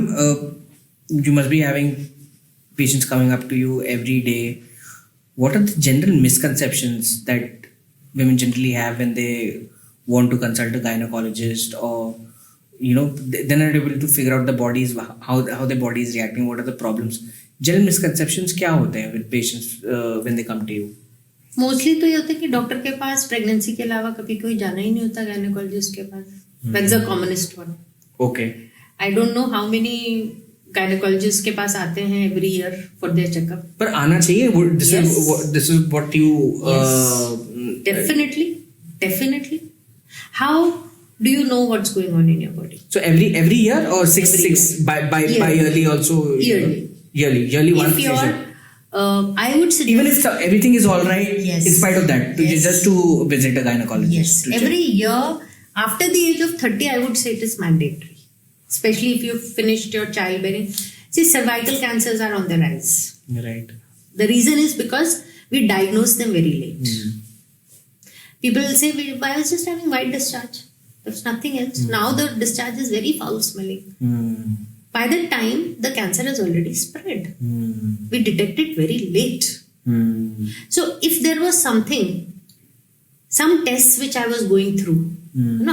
you must be having patients coming up to you every day. What are the general misconceptions that women generally have when they want to consult a gynecologist, or they're not able to figure out the bodies, how the body is reacting, what are the problems. General misconceptions क्या होते हैं with patients when they come to you? Mostly तो ये होता है कि doctor के पास pregnancy के अलावा कभी कोई जाना ही नहीं होता गायनेकोलॉजिस्ट के पास. That's the commonest one. Okay. I don't know how many gynaecologist के पास आते हैं every year for their checkup. पर आना चाहिए. This is what you. Definitely. How do you know what's going on in your body? So every year or six by yearly also. Yearly one If you're, I would suggest, even if everything is all right, Yes. in spite of that, Yes. just to visit a gynecologist. yes, to check. every year after the age of 30, I would say it is mandatory, especially if you've finished your childbearing. See, cervical cancers are on the rise. Right. The reason is because we diagnose them very late. People will say, I was just having white discharge. There's nothing else. Now the discharge is very foul smelling. By the time the cancer has already spread, we detect it very late. So if there was some tests which I was going through,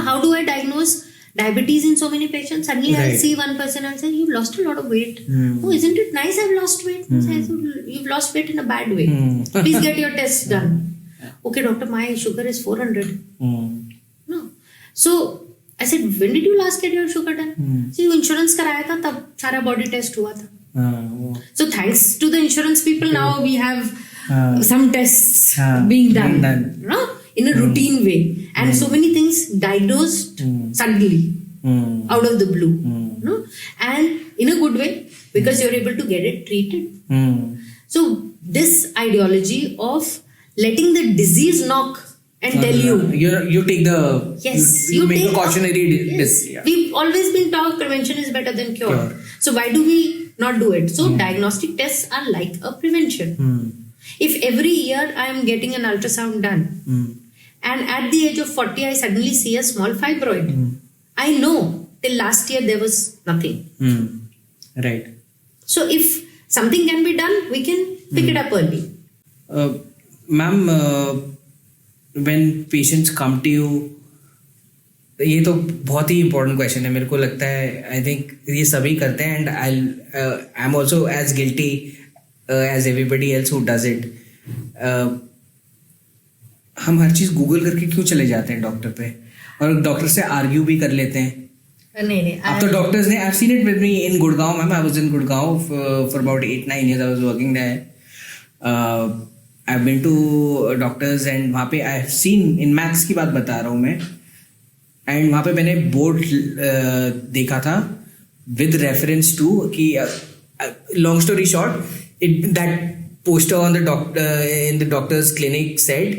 how do I diagnose diabetes in so many patients? Suddenly I'll Right. see one person and say, you've lost a lot of weight. Oh, isn't it nice I've lost weight? I said, you've lost weight in a bad way. Please get your tests done. Okay, doctor, my sugar is 400. No. So I said, when did you last get your sugar done? See, insurance karaya tha, tab sara body test hua tha. So thanks to the insurance people, now we have some tests being done. In a routine way. And so many things diagnosed suddenly, out of the blue. And in a good way, because you're able to get it treated. So this ideology of letting the disease knock and tell you. You take the. Yes. You make take a cautionary. Yes. We've always been taught prevention is better than cure. So why do we not do it? So diagnostic tests are like a prevention. If every year I am getting an ultrasound done, and at the age of 40 I suddenly see a small fibroid, I know till last year there was nothing. Right. So if something can be done, we can pick it up early. Ma'am, when patients come to you, ये तो बहुत ही important question है. मेरे को लगता है I think ये सभी करते हैं and I am also as guilty as everybody else who does it. हम हर चीज़ गूगल करके क्यों चले जाते हैं डॉक्टर पे और डॉक्टर से आर्ग्यू भी कर लेते हैं. नहीं अब तो डॉक्टर्स ने, I have seen it with me in Gurgaon. Ma'am, I was in Gurgaon for about 8-9 years. I was working there. I have been to doctors and वहाँ पे I have seen, in maths की बात बता रहा हूँ मैं, एंड वहाँ पे मैंने बोर्ड देखा था विद रेफरेंस टू कि long story short, that poster on the doctor in the doctor's clinic said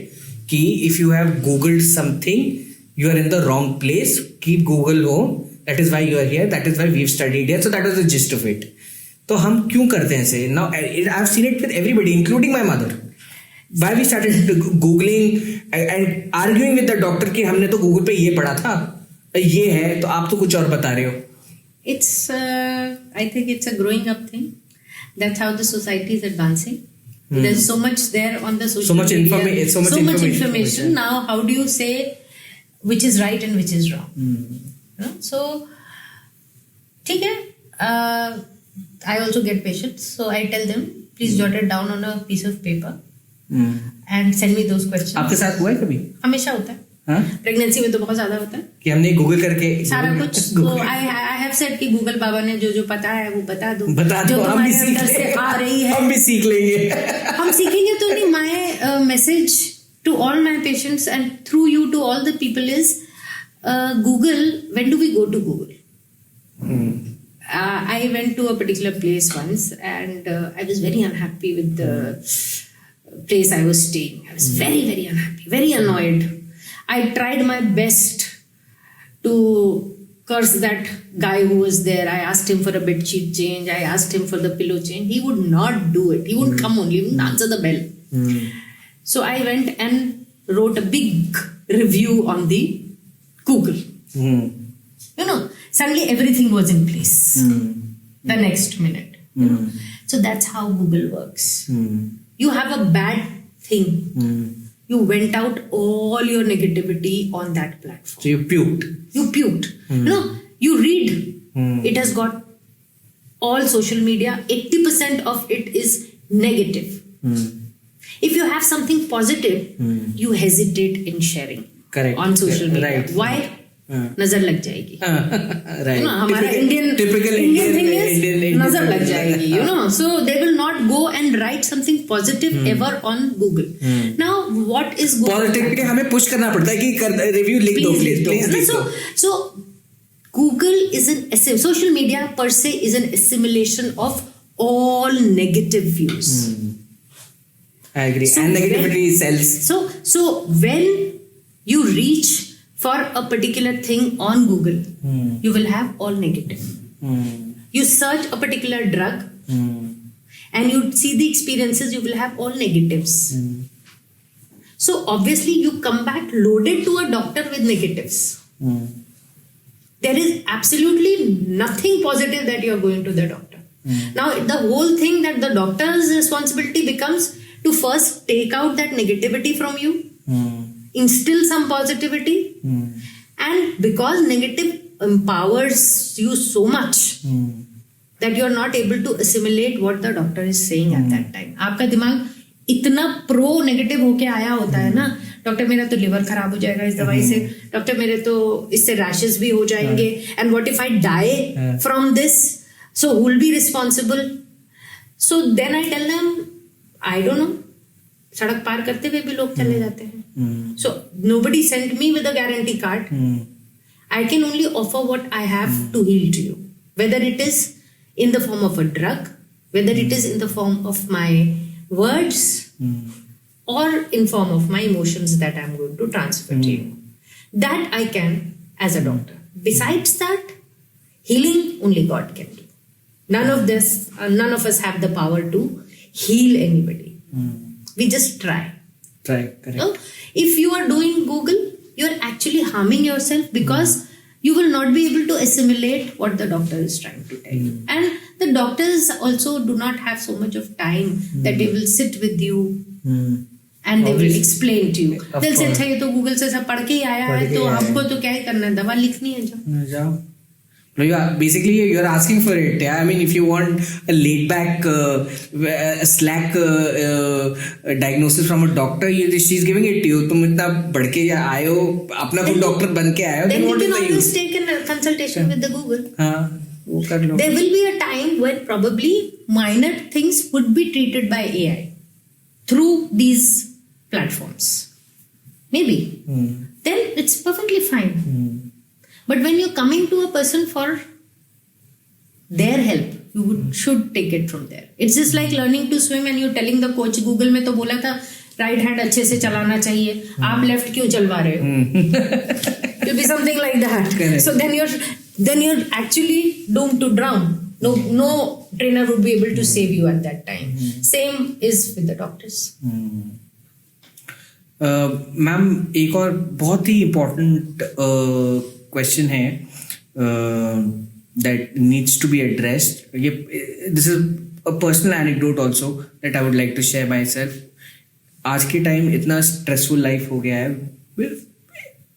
कि if you have googled something you are in the wrong place, keep Google home, that is why you are here, that is why we have studied here. So that was the gist of it. तो हम क्यों करते हैं ऐसे? Now I have seen it with everybody including my mother. Why we started googling and arguing with the doctor कि हमने तो Google पे ये पढ़ा था, ये है, तो आप तो कुछ और बता रहे हो. It's, I think it's a growing up thing. That's how the society is advancing. There's so much there on the social media. So much information. Now, how do you say which is right and which is wrong? So, ठीक है. I also get patients, so I tell them, please jot it down on a piece of paper. And send me those questions. आपके साथ हुआ है कभी? हमेशा होता है. प्रेगनेंसी में तो बहुत ज्यादा होता है कि हमने गूगल करके सारा कुछ. तो आई हैव सेड कि गूगल बाबा ने जो पता है वो बता दो. जो हम भी सीख से आ रही है, हम भी सीख लेंगे. हम सीखेंगे तो नहीं. My message to all my patients and through you to all the people is Google. When do we go to Google? I went to a particular place once and I was very unhappy with the place I was staying. I was very, very unhappy, very annoyed. I tried my best to curse that guy who was there. I asked him for a bed sheet change. I asked him for the pillow change. He would not do it. He wouldn't come on. He wouldn't answer the bell. So I went and wrote a big review on the Google. Suddenly everything was in place the next minute. So that's how Google works. You have a bad thing. You went out all your negativity on that platform. So you puked. You read, it has got all social media, 80% of it is negative. If you have something positive, you hesitate in sharing. Correct. On social media. Right. Why? नजर लग जाएगी. Right. हमारा Indian thing is नजर लग जाएगी. So they will not go and write something positive ever on Google. Now what is Google? Positivity हमें push करना पड़ता है कि review लिख दो please. So Google is social media per se is an assimilation of all negative views. I agree. So and negativity sells. So when you reach for a particular thing on Google, you will have all negative. You search a particular drug and you see the experiences, you will have all negatives. So obviously you come back loaded to a doctor with negatives. There is absolutely nothing positive that you are going to the doctor. Now the whole thing that the doctor's responsibility becomes to first take out that negativity from you, instill some positivity, and because negative empowers you so much that you are not able to assimilate what the doctor is saying at that time. आपका दिमाग इतना pro negative होके आया होता है ना, doctor मेरा तो लिवर खराब हो जाएगा इस दवाई से, डॉक्टर मेरे तो इससे रैशेस भी हो जाएंगे, and what if I die from this, so who will be responsible. So then I tell them I don't know. सड़क पार करते हुए भी लोग चले जाते हैं. So nobody sent me with a guarantee card. I can only offer what I have to heal to you, whether it is in the form of a drug, whether it is in the form of my words or in form of my emotions that I'm going to transfer to you. That I can as a doctor. Besides that, healing only God can do. None of us have the power to heal anybody. We just try. Correct. So, if you are doing Google, you are actually harming yourself because you will not be able to assimilate what the doctor is trying to tell you. And the doctors also do not have so much of time that they will sit with you and they will explain to you. They'll say, अच्छा ये तो Google से सब पढ़ के ही आया है, तो हमको तो क्या ही करना है, दवा लिखनी है जाओ. No, you're asking for it. Yeah? I mean, if you want a laid back, slack diagnosis from a doctor, she's giving it to you. तुम इतना बढ़ के आए हो, अपना खुद डॉक्टर बन के आए हो. Then you can always take a consultation with the Google. हाँ, वो कर लो. There will be a time when probably minor things would be treated by AI through these platforms. Maybe. Then it's perfectly fine. But when you're coming to a person for their help, you should take it from there. It's just like learning to swim and you're telling the coach, Google में तो बोला था right hand अच्छे से चलाना चाहिए, आप left क्यों चलवा रहे हो? It will be something like that. Correct. So then you're actually doomed to drown. No trainer would be able to save you at that time. Same is with the doctors. Ma'am एक और बहुत ही important question है that needs to be addressed. This is a personal anecdote also that I would like to share myself. आज के time इतना stressful life हो गया है,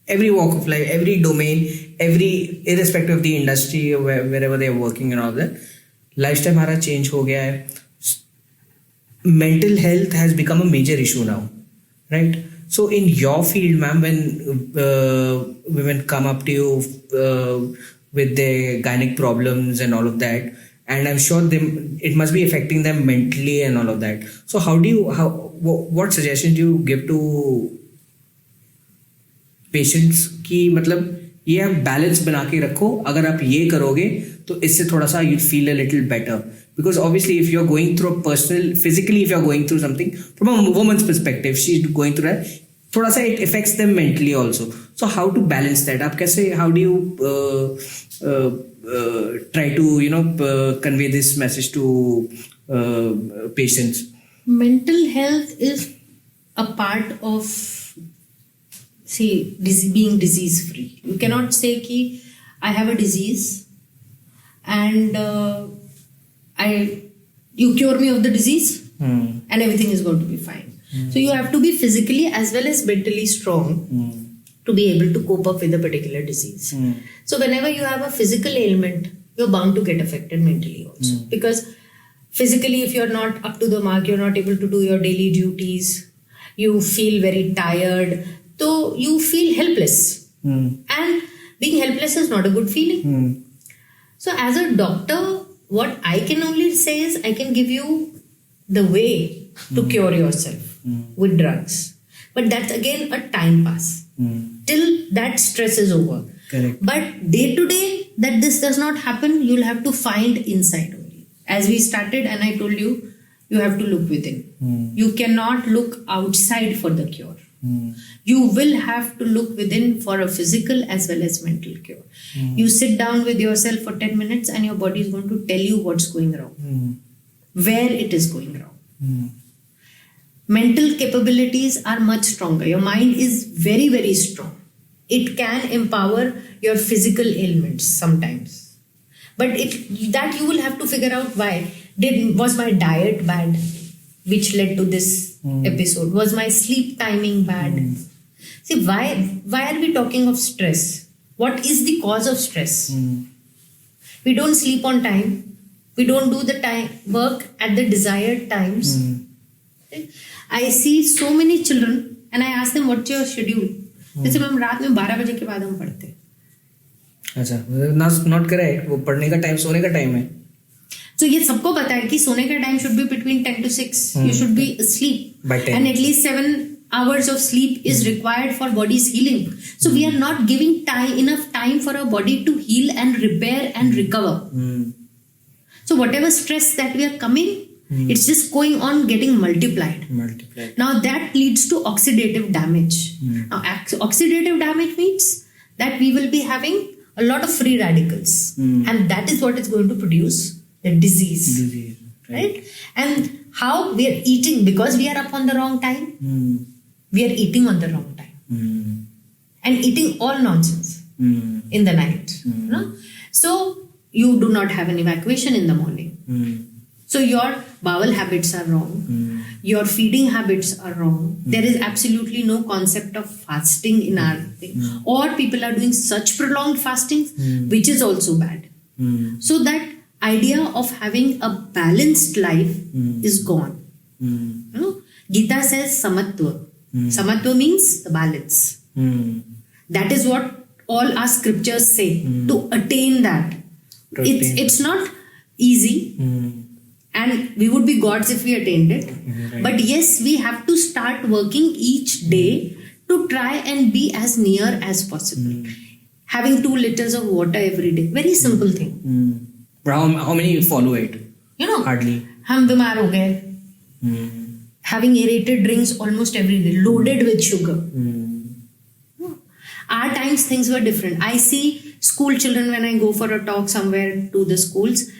every walk of life, every domain, irrespective of the industry, wherever they are working and all that, lifestyle हमारा change हो गया है. Mental health has become a major issue now, right? So in your field, ma'am, when women come up to you with their gynec problems and all of that, and I'm sure it must be affecting them mentally and all of that. So what suggestions do you give to patients कि मतलब ये आप balance बना के रखो, अगर आप ये करोगे तो इससे थोड़ा सा you feel a little better, because obviously if you're going through physically if you're going through something, from a woman's perspective she's going through that, थोड़ा सा it affects them mentally also. So how to balance that? आप कैसे, how do you try to convey this message to patients? Mental health is a part of being disease free. You cannot say कि I have a disease and you cure me of the disease and everything is going to be fine. So you have to be physically as well as mentally strong to be able to cope up with a particular disease. So whenever you have a physical ailment, you're bound to get affected mentally also. Because physically, if you're not up to the mark, you're not able to do your daily duties, you feel very tired, so you feel helpless. And being helpless is not a good feeling. So as a doctor, what I can only say is I can give you the way to cure yourself with drugs. But that's again a time pass. Till that stress is over. Correct. But day to day, that this does not happen, you'll have to find inside only. As we started and I told you, you have to look within. You cannot look outside for the cure. You will have to look within for a physical as well as mental cure. You sit down with yourself for 10 minutes and your body is going to tell you what's going wrong, where it is going wrong. Mental capabilities are much stronger. Your mind is very, very strong. It can empower your physical ailments sometimes. But that you will have to figure out why. Was my diet bad, which led to this episode? Was my sleep timing bad? See, why are we talking of stress? What is the cause of stress? We don't sleep on time. We don't do the work at the desired times. I see so many children and I ask them, what's your schedule? जैसे ma'am रात में 12 बजे के बाद हम पढ़ते हैं. अच्छा, not correct. वो पढ़ने का टाइम सोने का टाइम है. So ये सबको पता है कि सोने का time should be between 10 to 6. You should be asleep. By 10. And at least 7 hours of sleep is required for body's healing. So we are not giving enough time for our body to heal and repair and recover. So whatever stress that we are coming, it's just going on getting multiplied. Now that leads to oxidative damage. Now oxidative damage means that we will be having a lot of free radicals. And that is what is going to produce the disease. Right? And how we are eating, because we are up on the wrong time, we are eating on the wrong time. And eating all nonsense in the night. You know? So you do not have an evacuation in the morning. So your bowel habits are wrong. Your feeding habits are wrong. There is absolutely no concept of fasting in our thing. Or people are doing such prolonged fastings, which is also bad. So that idea of having a balanced life is gone. You know, Gita says samatva. Samatva means the balance. That is what all our scriptures say. To attain that. It's not easy. And we would be gods if we attained it. Right. But yes, we have to start working each day to try and be as near as possible. Having 2 liters of water every day. Very simple thing. But how many you follow it? You know, hardly. हम बीमार हो गए. Having aerated drinks almost every day, loaded with sugar. Our times things were different. I see school children when I go for a talk somewhere to the schools.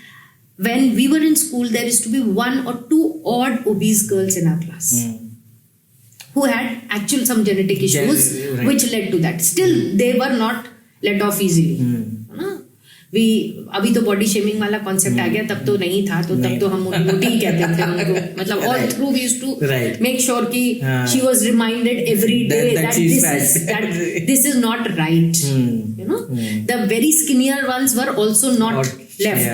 When we were in school, there used to be 1 or 2 odd obese girls in our class who had actual some genetic issues which led to that. Still, they were not let off easily. अभी तो body shaming वाला concept आ गया, तब तो नहीं था, तो तब तो हम मोटी ही कहते थे उनको. मतलब all through we used to make sure कि she was reminded every day that this is not right. You know, the very skinnier ones were also not left.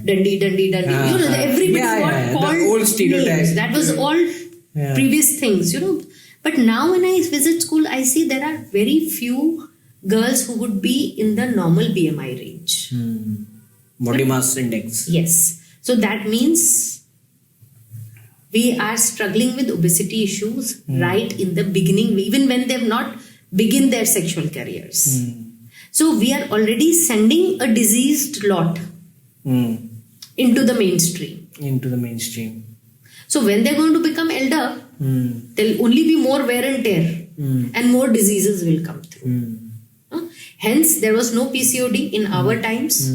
Dandi. You know, everybody got called old stereotypes. That was all previous things, you know. But now when I visit school, I see there are very few girls who would be in the normal BMI range. Body mass index. Yes. So that means we are struggling with obesity issues right in the beginning, even when they have not begun their sexual careers. So we are already sending a diseased lot into the mainstream. So when they're going to become elder, there'll only be more wear and tear and more diseases will come through. Hence, there was no PCOD in our times.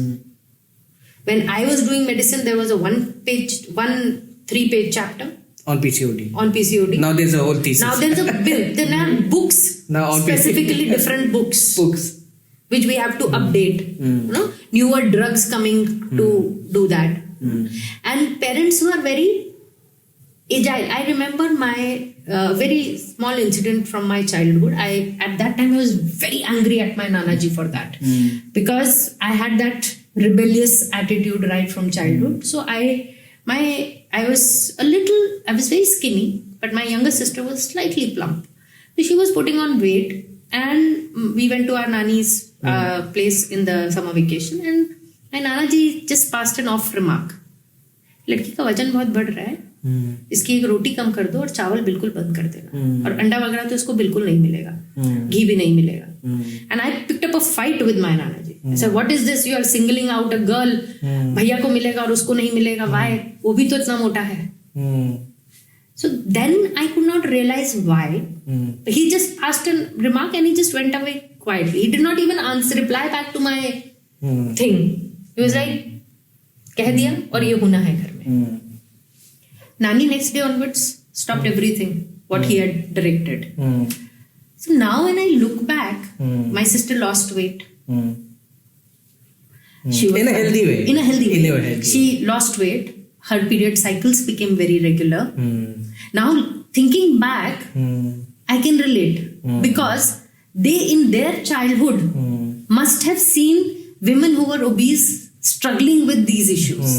When I was doing medicine, there was a 3-page chapter on PCOD. Now there's a whole thesis. Now there's a bill. There are books, specifically different books, which we have to update. You know, newer drugs coming to do that. And parents were very agile. I remember my very small incident from my childhood. At that time I was very angry at my Nanaji for that, because I had that rebellious attitude right from childhood. So I was very skinny, but my younger sister was slightly plump. So she was putting on weight, and we went to our Nani's place in the summer vacation, and my Nanaji just passed an off remark. लड़की का वजन बहुत बढ़ रहा है, इसकी एक रोटी कम कर दो और चावल बिल्कुल बंद कर देना, और अंडा वगैरह तो इसको बिल्कुल नहीं मिलेगा, घी भी नहीं मिलेगा. And I picked up a fight with my नाना जी. I said what is this, you are singling out a girl, भैया को मिलेगा और उसको नहीं मिलेगा, व्हाई, वो भी तो इतना मोटा है. So then I could not realize why. He just asked a remark and he just went away quietly. He did not even reply back to my thing. He was like, कह दिया और ये होना है घर में. Nani next day onwards stopped everything what he had directed. So now when I look back, my sister lost weight. She was in a healthy way. In a healthy way. She lost weight. Her period cycles became very regular. Now thinking back, I can relate, because they in their childhood must have seen women who were obese struggling with these issues.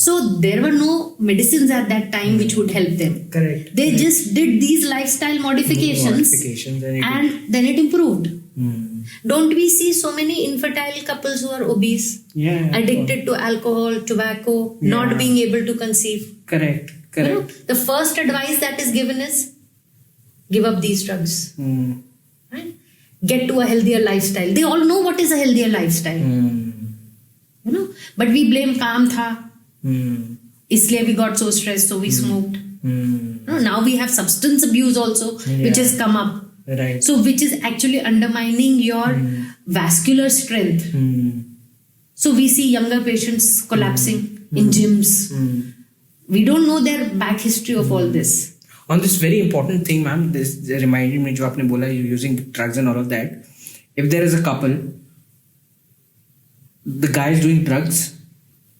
So there were no medicines at that time which would help them. Correct. They just did these lifestyle modifications and then it improved. Don't we see so many infertile couples who are obese, addicted to alcohol, tobacco, not being able to conceive? Correct. You know, the first advice that is given is give up these drugs. Right? Get to a healthier lifestyle. They all know what is a healthier lifestyle. You know, but we blame काम था, इसलिए we got so stressed, so we smoked. No, now we have substance abuse also, which has come up. Right. So which is actually undermining your vascular strength. So we see younger patients collapsing in gyms. We don't know their back history of all this. On this very important thing, ma'am, this reminded me, जो आपने बोला, you're using drugs and all of that. If there is a couple, the guy is doing drugs,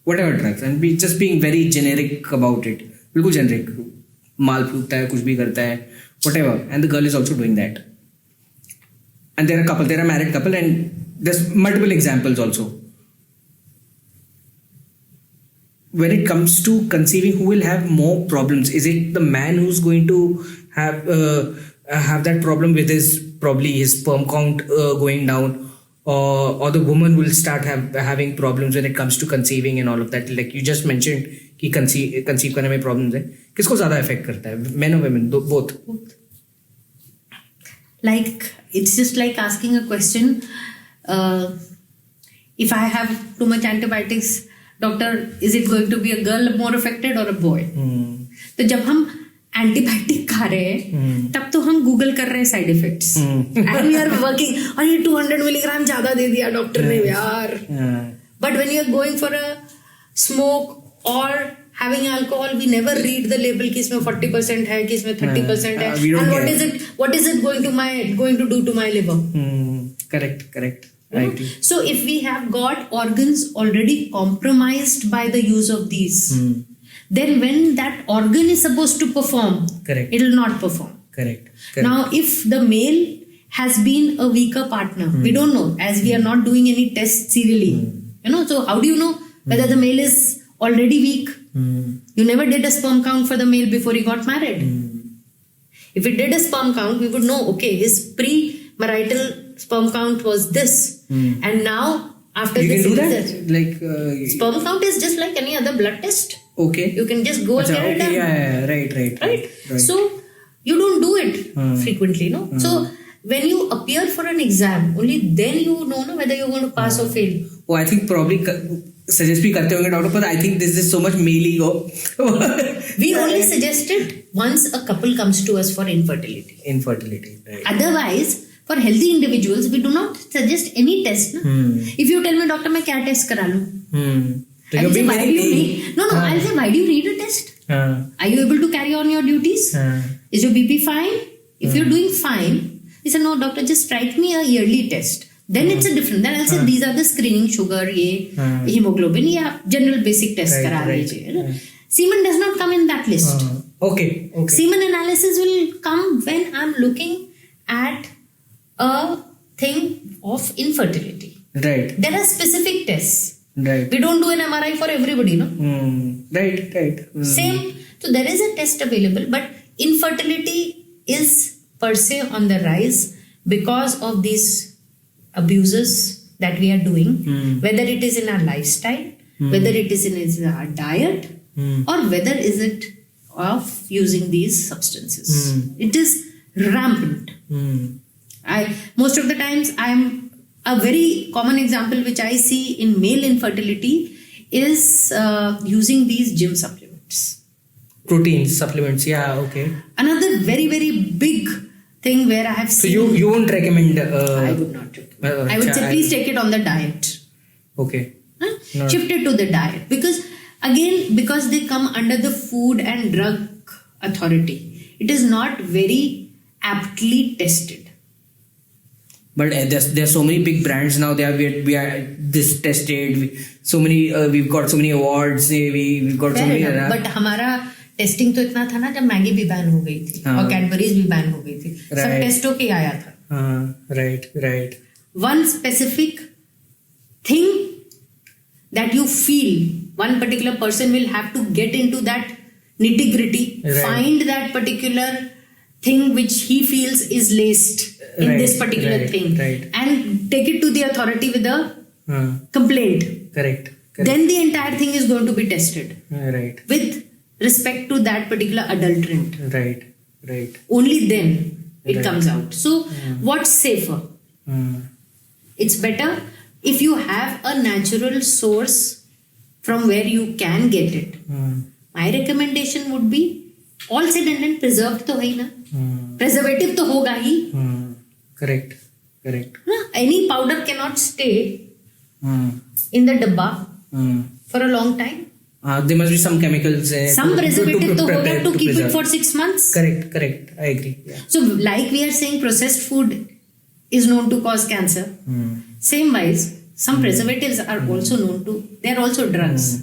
whatever drugs, and just being very generic about it, बिल्कुल generic, माल फूकता है, कुछ भी करता है, whatever, and the girl is also doing that. And they're a couple, they're a married couple, and there's multiple examples also. When it comes to conceiving, who will have more problems? Is it the man who's going to have that problem with his sperm count going down, or the woman will start having problems when it comes to conceiving and all of that? Like you just mentioned कि conceive करने में problems है, किसको ज़्यादा affect करता है, men or women, both? Like it's just like asking a question, if I have too much antibiotics, doctor, is it going to be a girl more affected or a boy? तो जब हम antibiotic खा रहे हैं तब तो हम Google कर रहे हैं side effects, and we are working, और ये 200 मिलीग्राम ज्यादा दे दिया डॉक्टर ने यार. But when you are going for a smoke और having alcohol, we never read the label कि इसमें 40% है, कि इसमें 30% है, and what is it going to do to my liver. Correct. Right. So if we have got organs already compromised by the use of these, then when that organ is supposed to perform, correct, it will not perform. Correct. Now if the male has been a weaker partner, we don't know, as we are not doing any tests serially, you know, so how do you know whether the male is already weak? You never did a sperm count for the male before he got married. If we did a sperm count, we would know, okay, his pre-marital sperm count was this, and now after you this, can do that. Like sperm count is just like any other blood test. Okay, you can just go and get it done. Yeah, right. So you don't do it frequently, no. So when you appear for an exam, only then you know whether you're going to pass or fail. Oh, I think probably suggest भी करते होंगे doctor, but I think this is so much male ego. We only suggest it once a couple comes to us for infertility. Right. Otherwise, for healthy individuals, we do not suggest any test. Na? If you tell me, doctor, मैं क्या test करा लूँ? I'll say, why do you need? No. I'll say, why do you need a test? Are you able to carry on your duties? Is your BP fine? If you're doing fine, he said, no, doctor, just write me a yearly test. Then it's a different. Then I'll say, these are the screening sugar, ये hemoglobin, या general basic test करा लीजिए. Semen does not come in that list. Okay. Semen analysis will come when I'm looking at a thing of infertility. Right. There are specific tests. Right. We don't do an MRI for everybody, no? Right. Same. So there is a test available, but infertility is per se on the rise because of these abuses that we are doing, whether it is in our lifestyle, whether it is in our diet, or whether is it of using these substances. It is rampant. Most of the times a very common example which I see in male infertility is using these gym supplements. Protein supplements, yeah, okay. Another very, very big thing where I have seen... So you won't recommend... I would not recommend. I would say please take it on the diet. Okay. No. Shift it to the diet. Because they come under the Food and Drug Authority, it is not very aptly tested. But there's so many big brands now. We are this tested. We've got so mmany awards. We've got so many. But हमारा testing तो इतना था ना जब Maggi भी ban हो गई थी और कैडबरीज भी बैन हो गई थी. सब टेस्टों के आया था. Right. One specific thing that you feel, one particular person will have to get into that nitty gritty, find that particular thing which he feels is laced in this particular thing, and take it to the authority with a complaint. Correct. Then the entire thing is going to be tested. Right. With respect to that particular adulterant. Right. Only then it comes out. So what's safer? It's better if you have a natural source from where you can get it. My recommendation would be all said and done, preserved तो है ही ना, preservative तो होगा ही. Correct. Any powder cannot stay in the dabba for a long time. There must be some chemicals. Some preservative to hoga to keep it for 6 months. Correct. I agree. Yeah. So, like we are saying, processed food is known to cause cancer. Same wise, some preservatives are also known to. They are also drugs.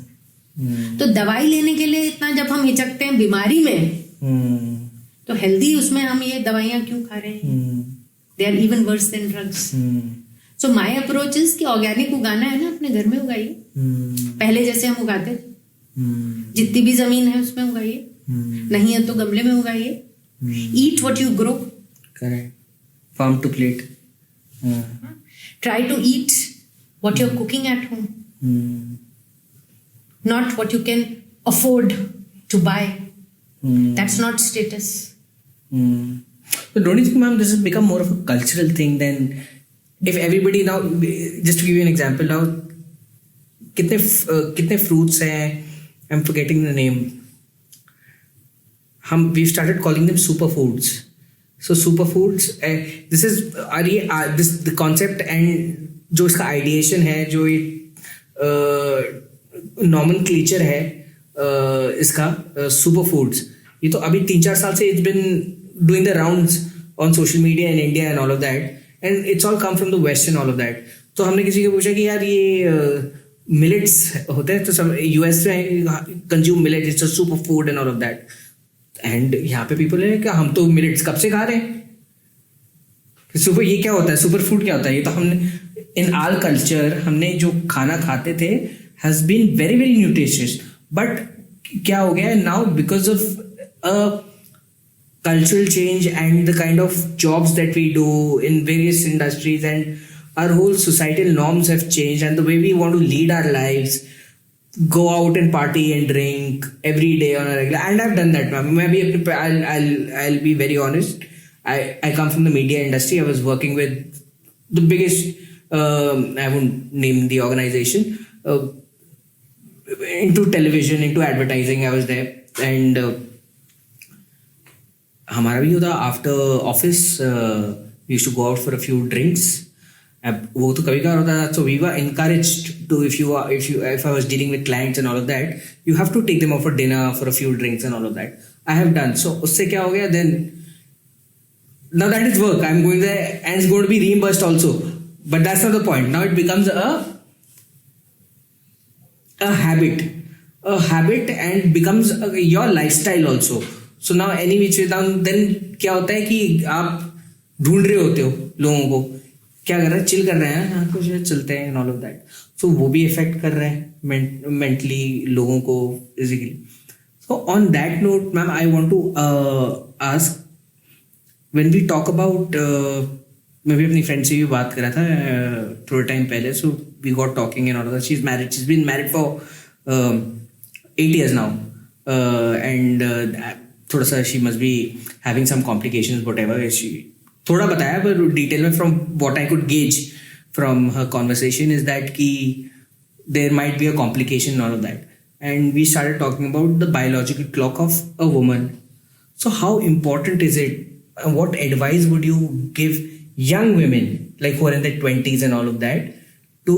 तो दवाई लेने के लिए इतना जब हम हिचकते हैं बीमारी में, तो हेल्दी उसमें हम ये दवाइयाँ क्यों खा रहे हैं? They are even worse than drugs. So my approach is कि ऑर्गेनिक उगाना है ना, अपने घर में उगाइए. पहले जैसे हम उगाते थे, जितनी भी जमीन है उसमें उगाइए, नहीं है तो गमले में उगाइए. Eat what you grow. Correct. Farm to plate. Try to eat what you're cooking at home. Not what you can afford to buy. That's not status. But don't you think, ma'am, this has become more of a cultural thing than if everybody now, just to give you an example now, कितने fruits हैं, I'm forgetting the name. We've started calling them superfoods. So superfoods, this is the concept and जो इसका ideation है, जो ये nomenclature है इसका superfoods, ये तो अभी 3-4 साल से it's been doing the rounds on social media in India and all of that, and it's all come from the West and all of that. तो हमने किसी को पूछा कि यार ये millets होते हैं तो सब US में consume millets, it's a superfood and all of that, and यहाँ पे people है कि हम तो millets कब से खा रहे हैं, सुपर ये क्या होता है, सुपर फूड क्या होता है. ये तो हमने इन आल कल्चर हमने जो खाना खाते थे has been very very nutritious, but क्या हो गया है now because of a cultural change and the kind of jobs that we do in various industries, and our whole societal norms have changed, and the way we want to lead our lives, go out and party and drink every day on a regular, and I've done that. Maybe I'll be very honest. I come from the media industry. I was working with the biggest, I won't name the organization, into television, into advertising. I was there, and हमारा भी होता after office we used to go out for a few drinks. वो तो कभी कभार होता था. So we were encouraged to if I was dealing with clients and all of that, you have to take them out for dinner for a few drinks and all of that. I have done. सो उससे क्या हो गया, then now that is work, I am going there and it's going to be reimbursed also, but that's not the point. Now it becomes a habit and becomes your lifestyle also. So now any which way down then क्या होता है कि आप ढूंढ रहे होते हो लोगों को, क्या कर रहे हैं, चिल कर रहे हैं, हाँ कुछ चलते हैं, and all of that. So वो भी इफेक्ट कर रहे हैं मेंटली लोगों को, physically. So on that note ma'am, I want to ask, when we talk about, मैं भी अपनी फ्रेंड से भी बात करा था थोड़े टाइम पहले. So we got talking and all that. She is married, she is been married for 8 years now, and थोड़ा सा she must be having some complications whatever. She थोड़ा बताया पर डिटेल में, from what I could gauge from her conversation is that कि there might be a complication all of that. And we started talking about the biological clock of a woman. So how important is it? What advice would you give young women, like who are in their 20s and all of that, to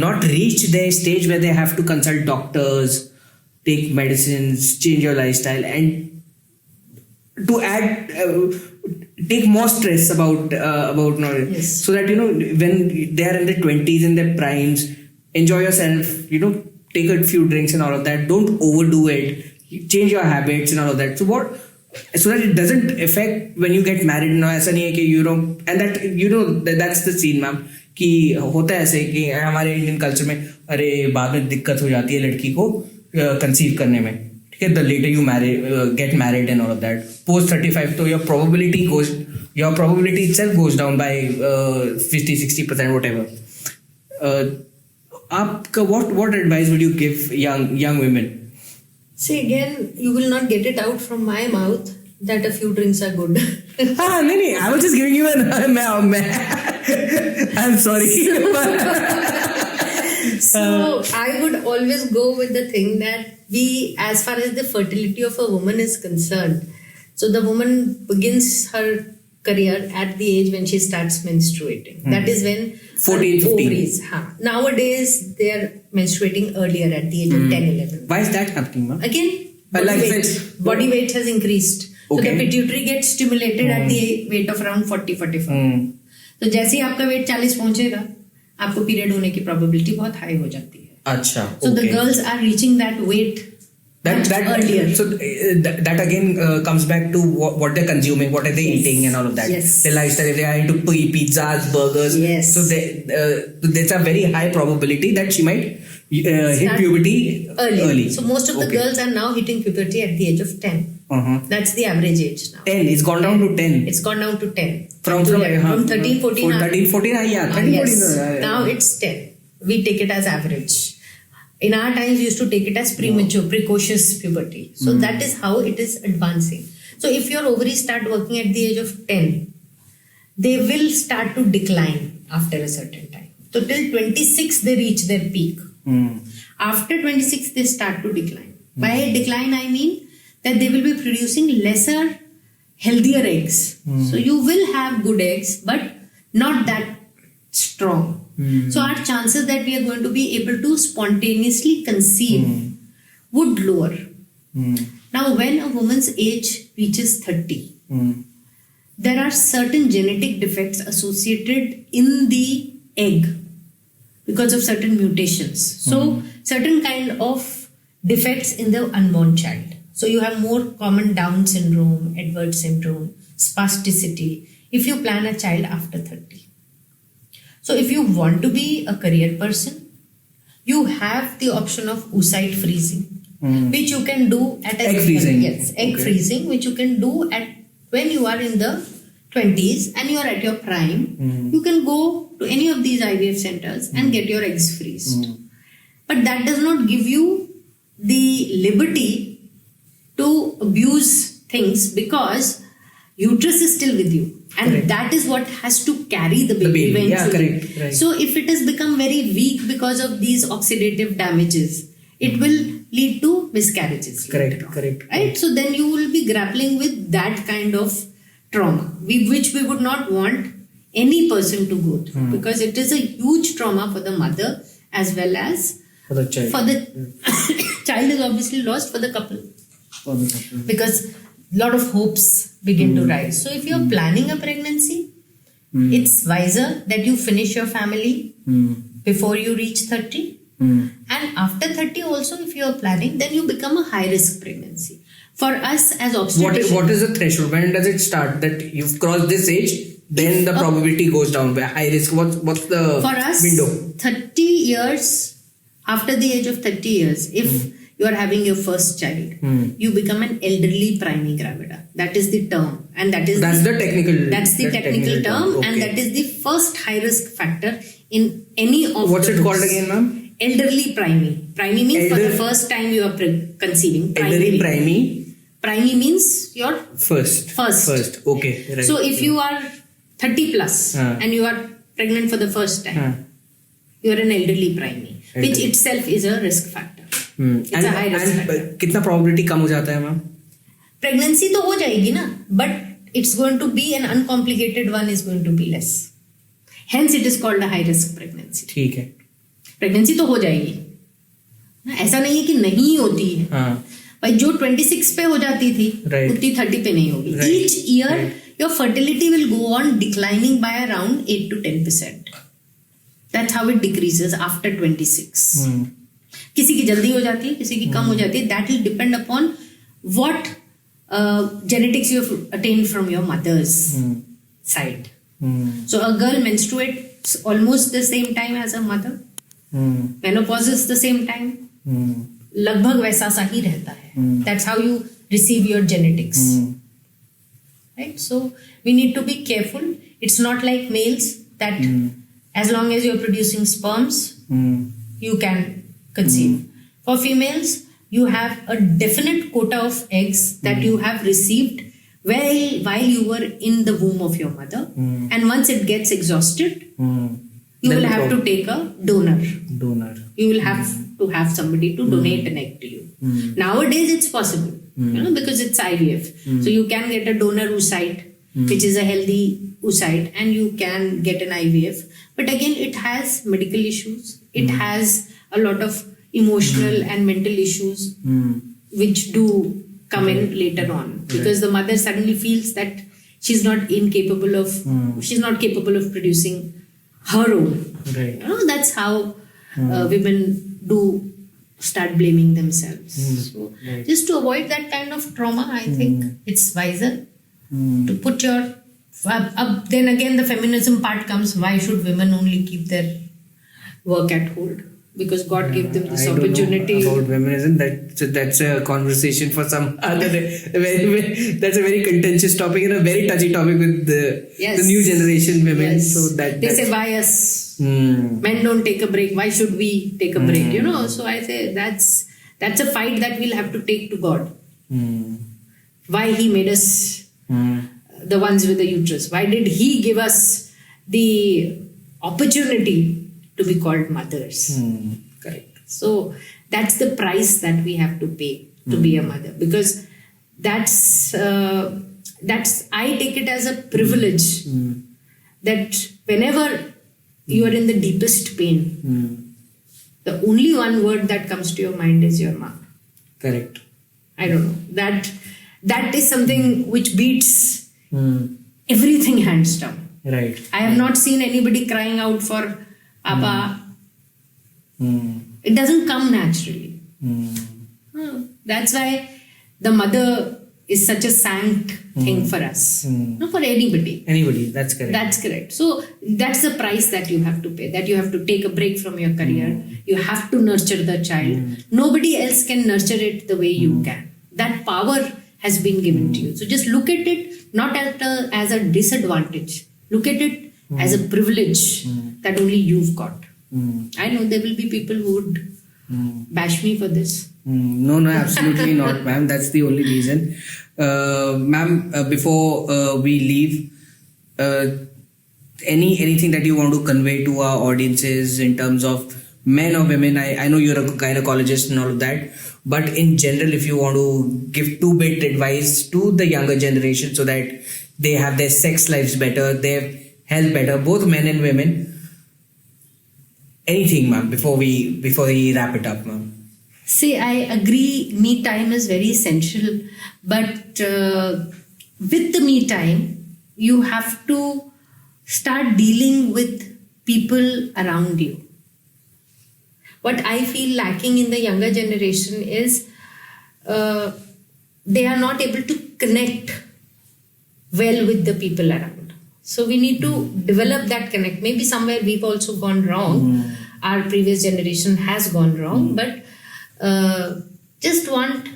not reach their stage where they have to consult doctors, take medicines, change your lifestyle, and to add take more stress about knowledge, Yes. so that when they are in their 20s, in their primes, enjoy yourself, take a few drinks and all of that, don't overdo it, change your habits and all of that, so that it doesn't affect when you get married. ऐसा नहीं है कि and that's the scene ma'am, कि होता है ऐसे कि हमारे इंडियन कल्चर में अरे बाद में दिक्कत हो जाती है लड़की को कंसीव करने में, ठीक है. The later you get married and all of that, post 35 तो your probability itself goes down by 50-60% whatever. आपका what advice would you give young women? See, again, you will not get it out from my mouth that a few drinks are good. नहीं, I was just giving you I'm sorry. So I would always go with the thing that as far as the fertility of a woman is concerned, so the woman begins her career at the age when she starts menstruating. That is when 14, 15. ovaries. Nowadays they are menstruating earlier at the age of 10, 11. Why is that happening, ma'am? Again, body weight has increased. Okay. So the pituitary gets stimulated at the weight of around 40-45. तो जैसे ही आपका wait 40 पहुंचेगा, आपको period होने की probability बहुत high हो जाती है. अच्छा. So the girls are reaching that weight that earlier. So that again comes back to what they're consuming, what are they eating and all of that. Yes. Their lifestyle, if they are into pizzas, burgers. Yes. So there's a very high probability that she might hit puberty early. So most of the girls are now hitting puberty at the age of 10. That's the average age now. 10. It's gone down to 10. It's gone down to 10. From 13, 14. 13, 14. Yeah. 13, Yes. 14. Now it's 10. We take it as average. In our times, we used to take it as premature, precocious puberty. So that is how it is advancing. So if your ovaries start working at the age of 10, they will start to decline after a certain time. So till 26, they reach their peak. After 26, they start to decline. By decline, I mean that they will be producing lesser, healthier eggs. So you will have good eggs, but not that strong. So our chances that we are going to be able to spontaneously conceive would lower. Now, when a woman's age reaches 30, there are certain genetic defects associated in the egg because of certain mutations. So, certain kind of defects in the unborn child. So, you have more common Down syndrome, Edward syndrome, spasticity if you plan a child after 30. So if you want to be a career person, you have the option of oocyte freezing, which you can do at egg freezing. Yes, egg freezing, which you can do at when you are in the 20s and you are at your prime. You can go to any of these IVF centers and get your eggs freezed. But that does not give you the liberty to abuse things because uterus is still with you. And correct. That is what has to carry the baby eventually. Yeah, correct. Right. So if it has become very weak because of these oxidative damages, it will lead to miscarriages. Correct. Right? So then you will be grappling with that kind of trauma, which we would not want any person to go through because it is a huge trauma for the mother as well as for the child. For the child is obviously lost for the couple. Because lot of hopes begin to rise. So if you're planning a pregnancy, it's wiser that you finish your family before you reach 30 And after 30 also, if you are planning, then you become a high risk pregnancy. For us as obstetricians, What is the threshold? When does it start that you've crossed this age? Then the probability goes down. High risk. What's the for us, window? 30 years, after the age of 30 years, if you are having your first child, you become an elderly priming gravida. That is the term, and that's the technical term, okay. and that is the first high risk factor in any of. What's it called again, ma'am? Elderly priming. Priming means for the first time you are conceiving. Elderly priming. Priming means your first. Okay. Right. So if you are 30 plus and you are pregnant for the first time, you are an elderly priming, which itself is a risk factor. It's a high risk factor. कितना probability कम हो जाता है ma'am? Pregnancy तो हो जाएगी ना, but it's going to be an uncomplicated one is going to be less. Hence it is called a high risk pregnancy. ठीक है. Pregnancy तो हो जाएगी, ऐसा नहीं है कि नहीं होती है. भाई जो 26 पे हो जाती थी उतनी 30 पे नहीं होगी. Each year your fertility will go on declining by around 8 to 10%. That's how it decreases after 26. किसी की जल्दी हो जाती है, किसी की कम हो जाती है. That will depend upon what genetics you have attained from your mother's side. So a girl menstruates almost the same time as her mother. Menopause is the same time. लगभग वैसा सा ही रहता है. That's how you receive your genetics. Right? So we need to be careful. It's not like males that as long as you're producing sperms, you can conceive. For females, you have a definite quota of eggs that you have received while you were in the womb of your mother. And once it gets exhausted, you will have to take a donor. You will have to have somebody to donate an egg to you. Nowadays, it's possible, because it's IVF. So you can get a donor oocyte, which is a healthy oocyte, and you can get an IVF. But again, it has medical issues. It has a lot of emotional and mental issues, which do come in later on, because the mother suddenly feels that she's not capable of producing her own. Right. That's how women do start blaming themselves. So just to avoid that kind of trauma, I think it's wiser to put your up. Then again, the feminism part comes. Why should women only keep their work at hold? Because God gave them this opportunity. About feminism, that's a conversation for some other day. That's a very contentious topic and a very touchy topic with the new generation women. Yes. So they say, why us? Men don't take a break. Why should we take a break? So I say that's a fight that we'll have to take to God. Why He made us the ones with the uterus? Why did He give us the opportunity to be called mothers? Correct. So that's the price that we have to pay to be a mother, because that's I take it as a privilege that whenever you are in the deepest pain, the only one word that comes to your mind is your mom. Correct. I don't know, that is something which beats everything hands down. Right. I have not seen anybody crying out for Papa. It doesn't come naturally. That's why the mother is such a sanct thing for us. Not for anybody. That's correct. That's correct. So that's the price that you have to pay. That you have to take a break from your career. You have to nurture the child. Nobody else can nurture it the way you can. That power has been given to you. So just look at it not as a disadvantage. Look at it as a privilege that only you've got. I know there will be people who would bash me for this. No, absolutely not, ma'am. That's the only reason. Ma'am, before we leave, anything that you want to convey to our audiences in terms of men or women? I know you're a gynecologist and all of that, but in general, if you want to give 2-bit advice to the younger generation so that they have their sex lives better, their health better, both men and women. Anything, ma'am, before we wrap it up, ma'am. See, I agree, me time is very essential, but with the me time, you have to start dealing with people around you. what I feel lacking in the younger generation is they are not able to connect well with the people around. So we need to develop that connect. Maybe somewhere we've also gone wrong. Our previous generation has gone wrong, but just want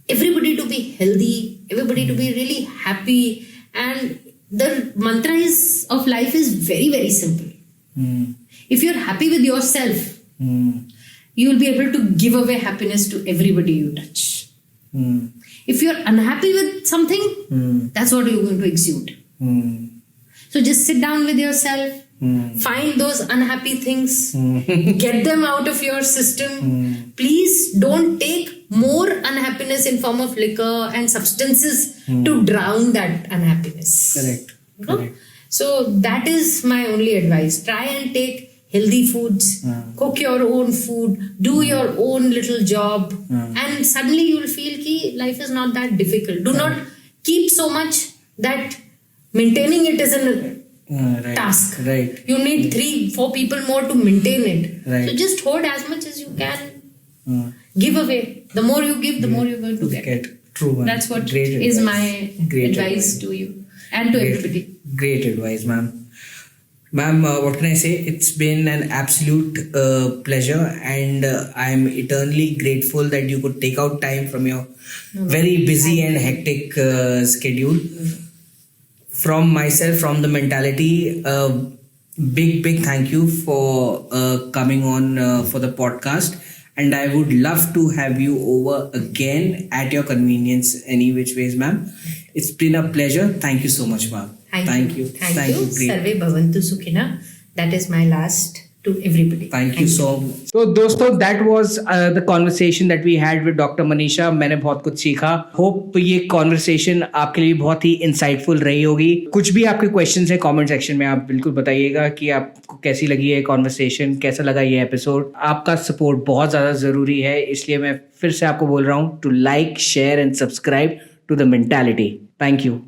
everybody to be healthy, everybody to be really happy, and the mantra of life is very, very simple. If you're happy with yourself, you will be able to give away happiness to everybody you touch. If you're unhappy with something, that's what you're going to exude. So just sit down with yourself, find those unhappy things, get them out of your system. Please don't take more unhappiness in form of liquor and substances to drown that unhappiness. Correct. No? So that is my only advice. Try and take healthy foods, cook your own food, do your own little job, and suddenly you will feel that life is not that difficult. Do not keep so much that maintaining it is a task. Right. You need 3-4 people more to maintain it. Right. So just hoard as much as you can. Give away. The more you give, the more you're going to get. True, man. That's what Great is advice. my Great advice to you and to everybody. Great advice, ma'am. Ma'am, what can I say? It's been an absolute pleasure, and I'm eternally grateful that you could take out time from your very busy and hectic schedule. From myself, from the mentality, big thank you for coming on for the podcast. And I would love to have you over again at your convenience, any which ways, ma'am. It's been a pleasure. Thank you so much, ma'am. Thank you. Thank you. Great. Sarve Bhavantu Sukhina. That is my last to everybody. Thank you so much. So दोस्तों, that was the conversation that we had with Dr. Manisha. मैंने बहुत कुछ सीखा. Hope ये conversation आपके लिए बहुत ही insightful रही होगी. कुछ भी आपके questions हैं comment section में आप बिल्कुल बताइएगा कि आपको कैसी लगी ये conversation, कैसा लगा ये episode. आपका support बहुत ज़्यादा ज़रूरी है, इसलिए मैं फिर से आपको बोल रहा हूँ to like, share and subscribe to the mentality. Thank you.